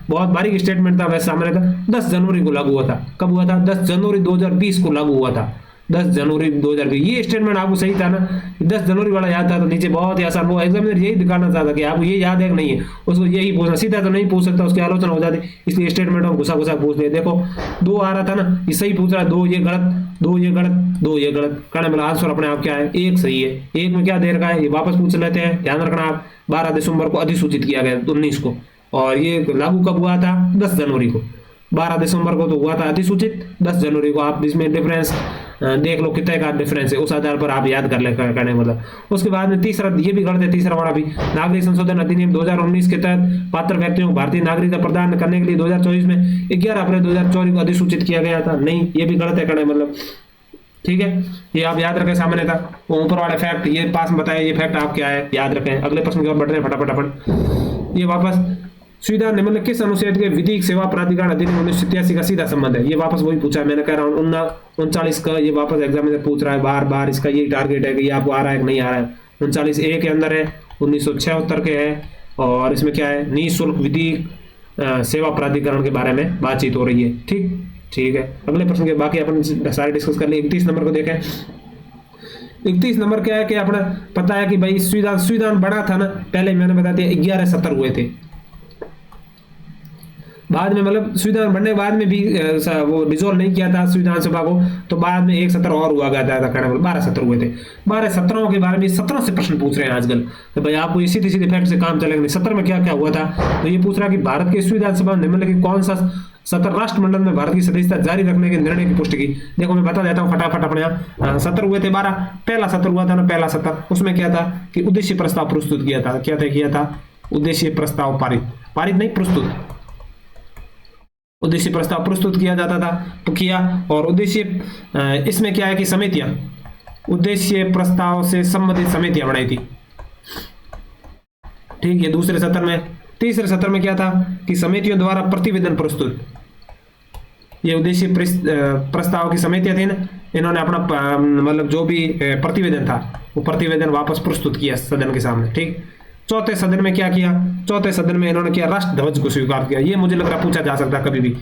बहुत बारीक स्टेटमेंट था, वैसे सामने था, 10 जनवरी को लागू हुआ था। कब हुआ था, 10 जनवरी 2020 को लागू हुआ था, 10 जनवरी 2020। ये स्टेटमेंट आपको सही था ना, 10 जनवरी वाला याद था तो नीचे बहुत ही आसान, वो एग्जामिनर यही दिखाना चाहता कि आपको ये याद है कि नहीं है, उसको यही पूछना, सीधा तो नहीं पूछ सकता, उसकी आलोचना हो जाती, इसलिए स्टेटमेंट हम घुसा घुसा पूछ ले। देखो 2 आ रहा था ना, ये सही पूछ रहा है, 2 ये गलत, 2 ये गलत, 2 ये गलत, कहने वाला आंसर अपने आप क्या है, 1 सही है। 1 में क्या दे रखा है, ये वापस पूछ लेते हैं, ध्यान रखना आप, 12 दिसंबर को अधिसूचित किया गया 19 को, और ये लागू कब हुआ था, 10 जनवरी को। 12 दिसंबर को तो हुआ था अधिसूचित, 10 जनवरी को। आप इसमें डिफरेंस देख लो कितने का डिफरेंस है, उस आधार पर आप याद कर ले करने मतलब। उसके बाद में तीसरा, ये भी गलत है, तीसरा वाला भी, नागरिक संशोधन अधिनियम 2019 के तहत पात्र व्यक्तियों को भारतीय नागरिकता प्रदान करने के लिए 2024 में 11 अप्रैल 2024 को अधिसूचित किया गया था। नहीं, ये भी गलत है करने मतलब। ठीक है, ये आप याद रखें, सामने था वो ऊपर वाले फैक्ट, ये पास में बताया, ये फैक्ट आप क्या है याद रखें। अगले प्रश्न की ओर बढ़ रहे हैं फटाफट। ये वापस सुविधा निम्नलिखित किस अनुच्छेद के विधिक सेवा प्राधिकरण अधिनियम 1987 का सीधा संबंध है। ये वापस वही पूछा है, मैंने कह रहा हूँ 39 का, ये वापस एग्जामिनर पूछ रहा है बार बार, इसका ये टारगेट है कि ये आपको आ रहा है कि नहीं आ रहा है। 39A के अंदर है, 1976 के है, और इसमें क्या है, निःशुल्क विधिक सेवा प्राधिकरण के बारे में बातचीत हो रही है। ठीक है, अगले प्रश्न के बाकी अपन सारे डिस्कस कर लिए। 31 नंबर को देखें। 31 नंबर क्या है कि अपना पता है कि भाई संविधान बड़ा था ना, पहले मैंने बता दिया 11 सत्र हुए थे, बाद में मतलब संविधान बनने के बाद में भी वो डिसॉल्व नहीं किया था संविधान सभा को, तो बाद में 1 सत्र और हुआ गया था, 12 सत्र हुए थे। 12 सत्रों के बारे में 17 से प्रश्न पूछ रहे हैं आजकल, तो भाई आपको इसी सीधे फैक्ट से काम चलेगा नहीं। 17 में क्या क्या हुआ था, तो ये पूछ रहा कि भारत के संविधान सभा निम्नलिखित कौन सा सत्र राष्ट्रमंडल में भारत की सदस्यता जारी रखने के निर्णय की पुष्टि की। देखो मैं बता देता हूँ फटाफट अपने यहाँ। सत्र हुए थे 12, पहला सत्र हुआ था ना, पहला सत्र, उसमें क्या था कि उद्देश्य प्रस्ताव प्रस्तुत किया था, क्या था उद्देश्य प्रस्ताव पारित, पारित नहीं प्रस्तुत, उद्देश्य प्रस्ताव प्रस्तुत किया जाता था तो किया। और उद्देश्य इसमें क्या है कि समितियां, उद्देश्य प्रस्ताव से संबंधित समितियां बनाई थी, ठीक है, दूसरे सत्र में। तीसरे सत्र में क्या था कि समितियों द्वारा प्रतिवेदन प्रस्तुत, ये उद्देश्य प्रस्ताव की समितियां थी ना, इन्होंने अपना मतलब जो भी प्रतिवेदन था वो प्रतिवेदन वापस प्रस्तुत किया सदन के सामने, ठीक। चौथे सदन में क्या किया, चौथे सदन में इन्होंने किया राष्ट्र ध्वज को स्वीकार किया। ये मुझे लग रहा पूछा जा सकता है कभी भी,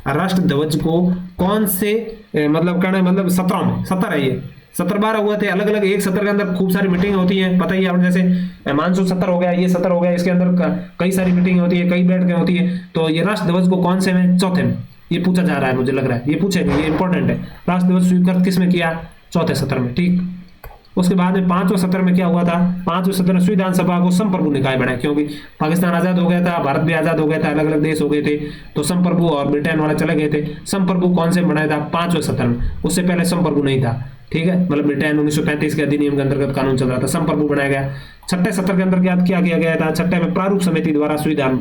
राष्ट्र ध्वज को कौन से मतलब कहना मतलब सत्रों में, सत्र है ये, सत्र 12 हुए थे अलग अलग, एक सत्र के अंदर खूब सारी मीटिंग होती है, पता ही है, जैसे मानसून सत्र हो गया, ये सत्र हो गया, इसके अंदर कई सारी मीटिंग होती है, कई बैठकें होती है। तो ये राष्ट्र ध्वज को कौन से में, चौथे में, ये पूछा जा रहा है, मुझे लग रहा है ये पूछेंगे, ये इंपॉर्टेंट है। राष्ट्र ध्वज स्वीकृत किस में किया, चौथे सत्र में, ठीक। उसके बाद में पांचवें सत्र में क्या हुआ था, पांचवें सत्र में संविधान सभा को संप्रभु निकाय बनाया, क्योंकि पाकिस्तान आजाद हो गया था, भारत भी आजाद हो गया था, अलग अलग देश हो गए थे, तो संप्रभु और ब्रिटेन वाले चले गए थे। संप्रभु कौन से बनाया था, पांचवें सत्र में, उससे पहले संप्रभु नहीं था, ठीक है, मतलब ब्रिटेन 1935 के अधिनियम के अंतर्गत कानून चल रहा था, संप्रभु बनाया गया। छठे सत्र के अंदर क्या किया गया था, छठे में प्रारूप समिति द्वारा संविधान,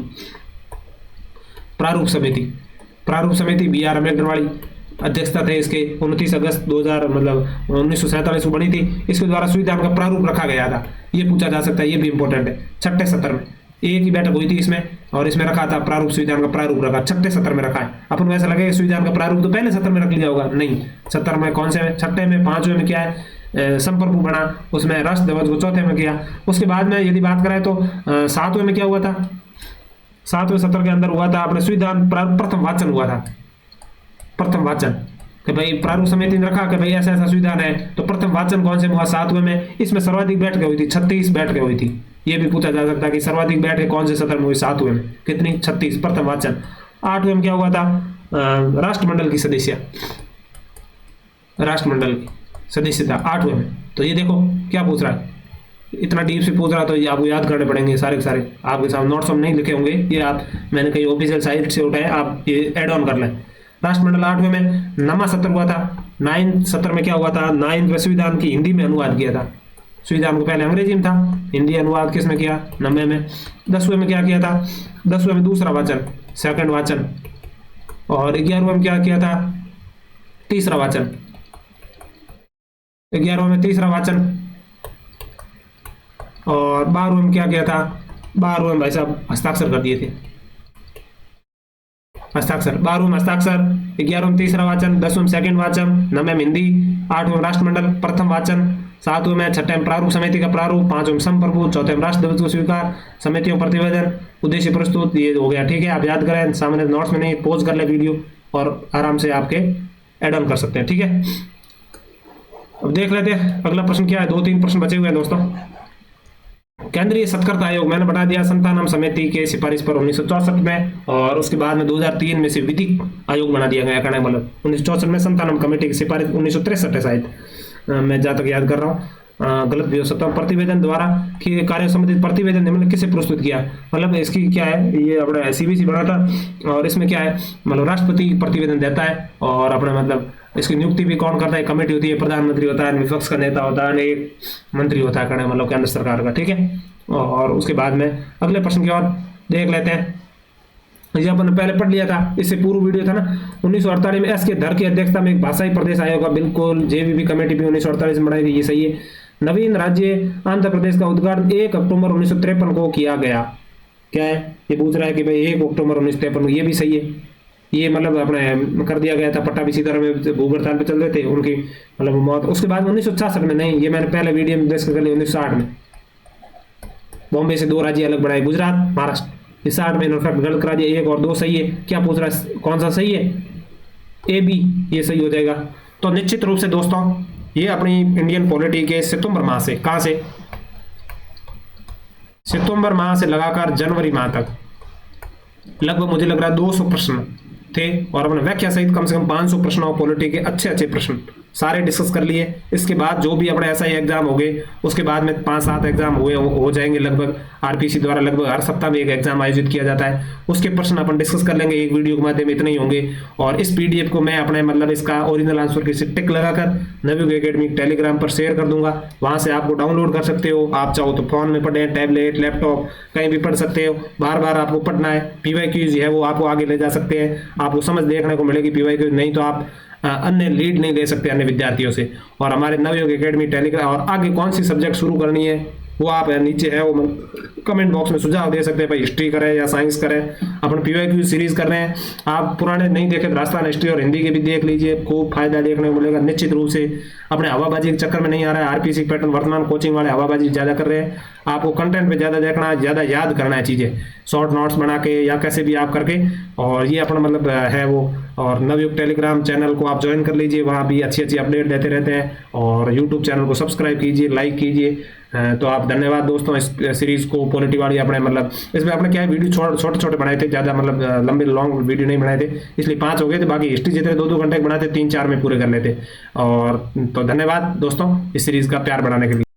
प्रारूप समिति बी आर अम्बेडकर वाली अध्यक्षता थे इसके, 29 अगस्त 2000 मतलब 1947 को बनी थी, इसके द्वारा संविधान का प्रारूप रखा गया था। ये पूछा जा सकता है, ये भी इंपॉर्टेंट है। छठे सत्र में एक ही बैठक हुई थी इसमें, और इसमें रखा था प्रारूप, संविधान का प्रारूप रखा, छठे सत्र में रखा है। अपन को ऐसा लगे संविधान का प्रारूप तो पहले सत्र में रख लिया होगा, नहीं, सत्र में कौन से में, छठे में। पांचवें में क्या है, संप्रभु बना, उसमें राष्ट्र ध्वज को चौथे में किया। उसके बाद में यदि बात करें तो सातवें में क्या हुआ था, सातवें सत्र के अंदर हुआ था अपने संविधान प्रथम वाचन हुआ था, प्रथम वाचन, कि भाई प्रारूप समिति ने रखा कि भाई ऐसा ऐसा संविधान है, तो प्रथम वाचन कौन से में हुआ, सातवें में। इसमें सर्वाधिक बैठकें हुई थी, 36 बैठकें हुई थी। ये भी पूछा जा सकता है कि सर्वाधिक बैठकें कौन से सत्र में हुई, सातवें में, कितनी, 36, प्रथम वाचन। आठवें में क्या हुआ था, राष्ट्रमंडल की सदस्य, राष्ट्रमंडल की सदस्यता आठवें में। तो ये देखो क्या पूछ रहा है, इतना डीप से पूछ रहा, तो ये आपको याद करने पड़ेंगे सारे के सारे, आपके सामने नोट्स हम नहीं लिखे होंगे, ये आप मैंने कहीं ऑफिशियल साइट से उठाए, आप ये एड ऑन कर लें। राष्ट्रमंडल आठवें में। नवा सत्र हुआ था, 9 सत्र में क्या हुआ था, 9वें संविधान की हिंदी में अनुवाद किया था। संविधान को पहले अंग्रेजी में था, हिंदी अनुवाद किसमें किया, 9वें में। 10वें में क्या किया था, 10वें में दूसरा वाचन, सेकंड वाचन। और 11वें में क्या किया था, तीसरा वाचन, 11वें में तीसरा वाचन। और 12वें में क्या किया था, 12वें में भाई साहब हस्ताक्षर कर दिए थे, हस्ताक्षर, 12वें में हस्ताक्षर, 11वें में तीसरा वाचन, 10वें में सेकंड वाचन, 9वें में हिंदी, 8वें में राष्ट्रमंडल प्रथम वाचन, 7वें में, छठे में प्रारूप समिति का प्रारूप, 5वें में संप्रभु, चौथे में राष्ट्र ध्वज को स्वीकार, समितियों प्रतिवेदन, उद्देश्य प्रस्तुत, ये हो गया, ठीक है। आप याद करें, सामने नोट्स में नहीं, पॉज कर ले वीडियो और आराम से आपके एड ऑन कर सकते हैं, ठीक है। अब देख लेते हैं अगला प्रश्न क्या है, 2-3 प्रश्न बचे हुए हैं दोस्तों। केंद्रीय सत्कर्ता आयोग मैंने बता दिया, संतानम समिति के सिफारिश पर 1964 में, और उसके बाद में 2003 में से विधिक आयोग बना दिया गया, कहने मतलब 1964 में संतानम कमेटी की सिफारिश 1963 है शायद, मैं जहाँ तक याद कर रहा हूँ, गलत भी हो सकता हूँ। प्रतिवेदन द्वारा कि कार्य संबंधित प्रतिवेदन निम्न किसे प्रस्तुत किया, मतलब इसकी क्या है, ये अपना सीबीसी बना था, और इसमें क्या है, मतलब राष्ट्रपति प्रतिवेदन देता है, और अपना मतलब इसकी नियुक्ति भी कौन करता है, कमेटी होती है, प्रधानमंत्री होता है, विपक्ष का नेता होता है, एक मंत्री होता है, कहना मतलब केंद्र सरकार का, ठीक है। और उसके बाद में अगले प्रश्न की ओर देख लेते हैं। ये अपन ने पहले पढ़ लिया था, इससे पूर्व वीडियो था ना, 1948 में एस के धर की अध्यक्षता में एक भाषाई प्रदेश आयोग का, बिल्कुल जेवीबी कमेटी भी 1948 में बनाई थी, ये सही है। नवीन राज्य आंध्र प्रदेश का उद्घाटन 1 अक्टूबर 1953 को किया गया। क्या है, ये पूछ रहा है कि भाई 1 अक्टूबर 1953 को, ये भी सही है। ये मतलब अपने कर दिया गया था, पट्टाभी सीताराम में भूख हड़ताल पे चल रहे थे, उनकी मतलब मौत। उसके बाद 1966 में, नहीं ये मैंने पहले वीडियो में डिस्कस कर लिया, 1960 में बॉम्बे से 2 राज्य अलग बनाए, गुजरात महाराष्ट्र। इस 60 में इनफैक्ट गलत करा दिया, 1 और 2 सही है। क्या पूछ रहा है, कौन सा सही है, ए बी, ये सही हो जाएगा। तो निश्चित रूप से दोस्तों ये अपनी इंडियन पॉलिटी के सितंबर माह से, कहां से, सितंबर माह से लगाकर जनवरी माह तक लगभग मुझे लग रहा है 200 प्रश्न थे, और अपने व्याख्या सहित कम से कम 500 प्रश्नों पॉलिटी के अच्छे प्रश्न सारे डिस्कस कर लिए। इसके बाद जो भी अपने SI एग्जाम हो गए, उसके बाद में 5-7 एग्जाम हो जाएंगे लगभग। RPC द्वारा लगभग हर सप्ताह में एक एग्जाम आयोजित किया जाता है, उसके प्रश्न अपन डिस्कस कर लेंगे एक वीडियो के माध्यम में, इतने ही होंगे। और इस PDF को मैं अपने मतलब इसका ओरिजिनल आंसर की टिक लगाकर नवयुग एकेडमी टेलीग्राम पर शेयर कर दूंगा, वहां से आपको डाउनलोड कर सकते हो। आप चाहो तो फोन में पढ़ें, टैबलेट, लैपटॉप, कहीं भी पढ़ सकते हो। बार बार आपको पढ़ना है। PYQ है वो आपको आगे ले जा सकते हैं, आपको समझ देखने को मिलेगी PYQ, नहीं तो आप अन्य लीड नहीं ले सकते अन्य विद्यार्थियों से। और हमारे नवयुग एकेडमी टेलीग्राम, और आगे कौन सी सब्जेक्ट शुरू करनी है वो आप नीचे है वो कमेंट बॉक्स में सुझाव दे सकते हैं, भाई हिस्ट्री करें या साइंस करें। अपन PYQ सीरीज कर रहे हैं, आप पुराने नहीं देखे तो राजस्थान हिस्ट्री और हिंदी के भी देख लीजिए, खूब फायदा देखने को मिलेगा निश्चित रूप से। अपने हवाबाजी के चक्कर में नहीं आ रहा है, RPC पैटर्न वर्तमान कोचिंग वाले हवाबाजी ज्यादा कर रहे हैं। आपको कंटेंट पे ज्यादा देखना है, ज्यादा याद करना है चीजें, शॉर्ट नोट्स बना के या कैसे भी आप करके। और ये अपना मतलब है वो। और नवयुग टेलीग्राम चैनल को आप ज्वाइन कर लीजिए, वहाँ भी अच्छी अच्छी अपडेट देते रहते हैं। और यूट्यूब चैनल को सब्सक्राइब कीजिए, लाइक कीजिए। तो आप धन्यवाद दोस्तों। इस सीरीज को पॉलिटी वाली अपने मतलब इसमें अपने क्या है वीडियो छोटे छोटे बनाए थे, ज़्यादा मतलब लंबे लॉन्ग वीडियो नहीं बनाए थे, इसलिए 5 हो गए थे। बाकी हिस्ट्री जितने 2-2 घंटे बनाते 3-4 में पूरे कर लेते। और तो धन्यवाद दोस्तों इस सीरीज का प्यार बढ़ाने के लिए।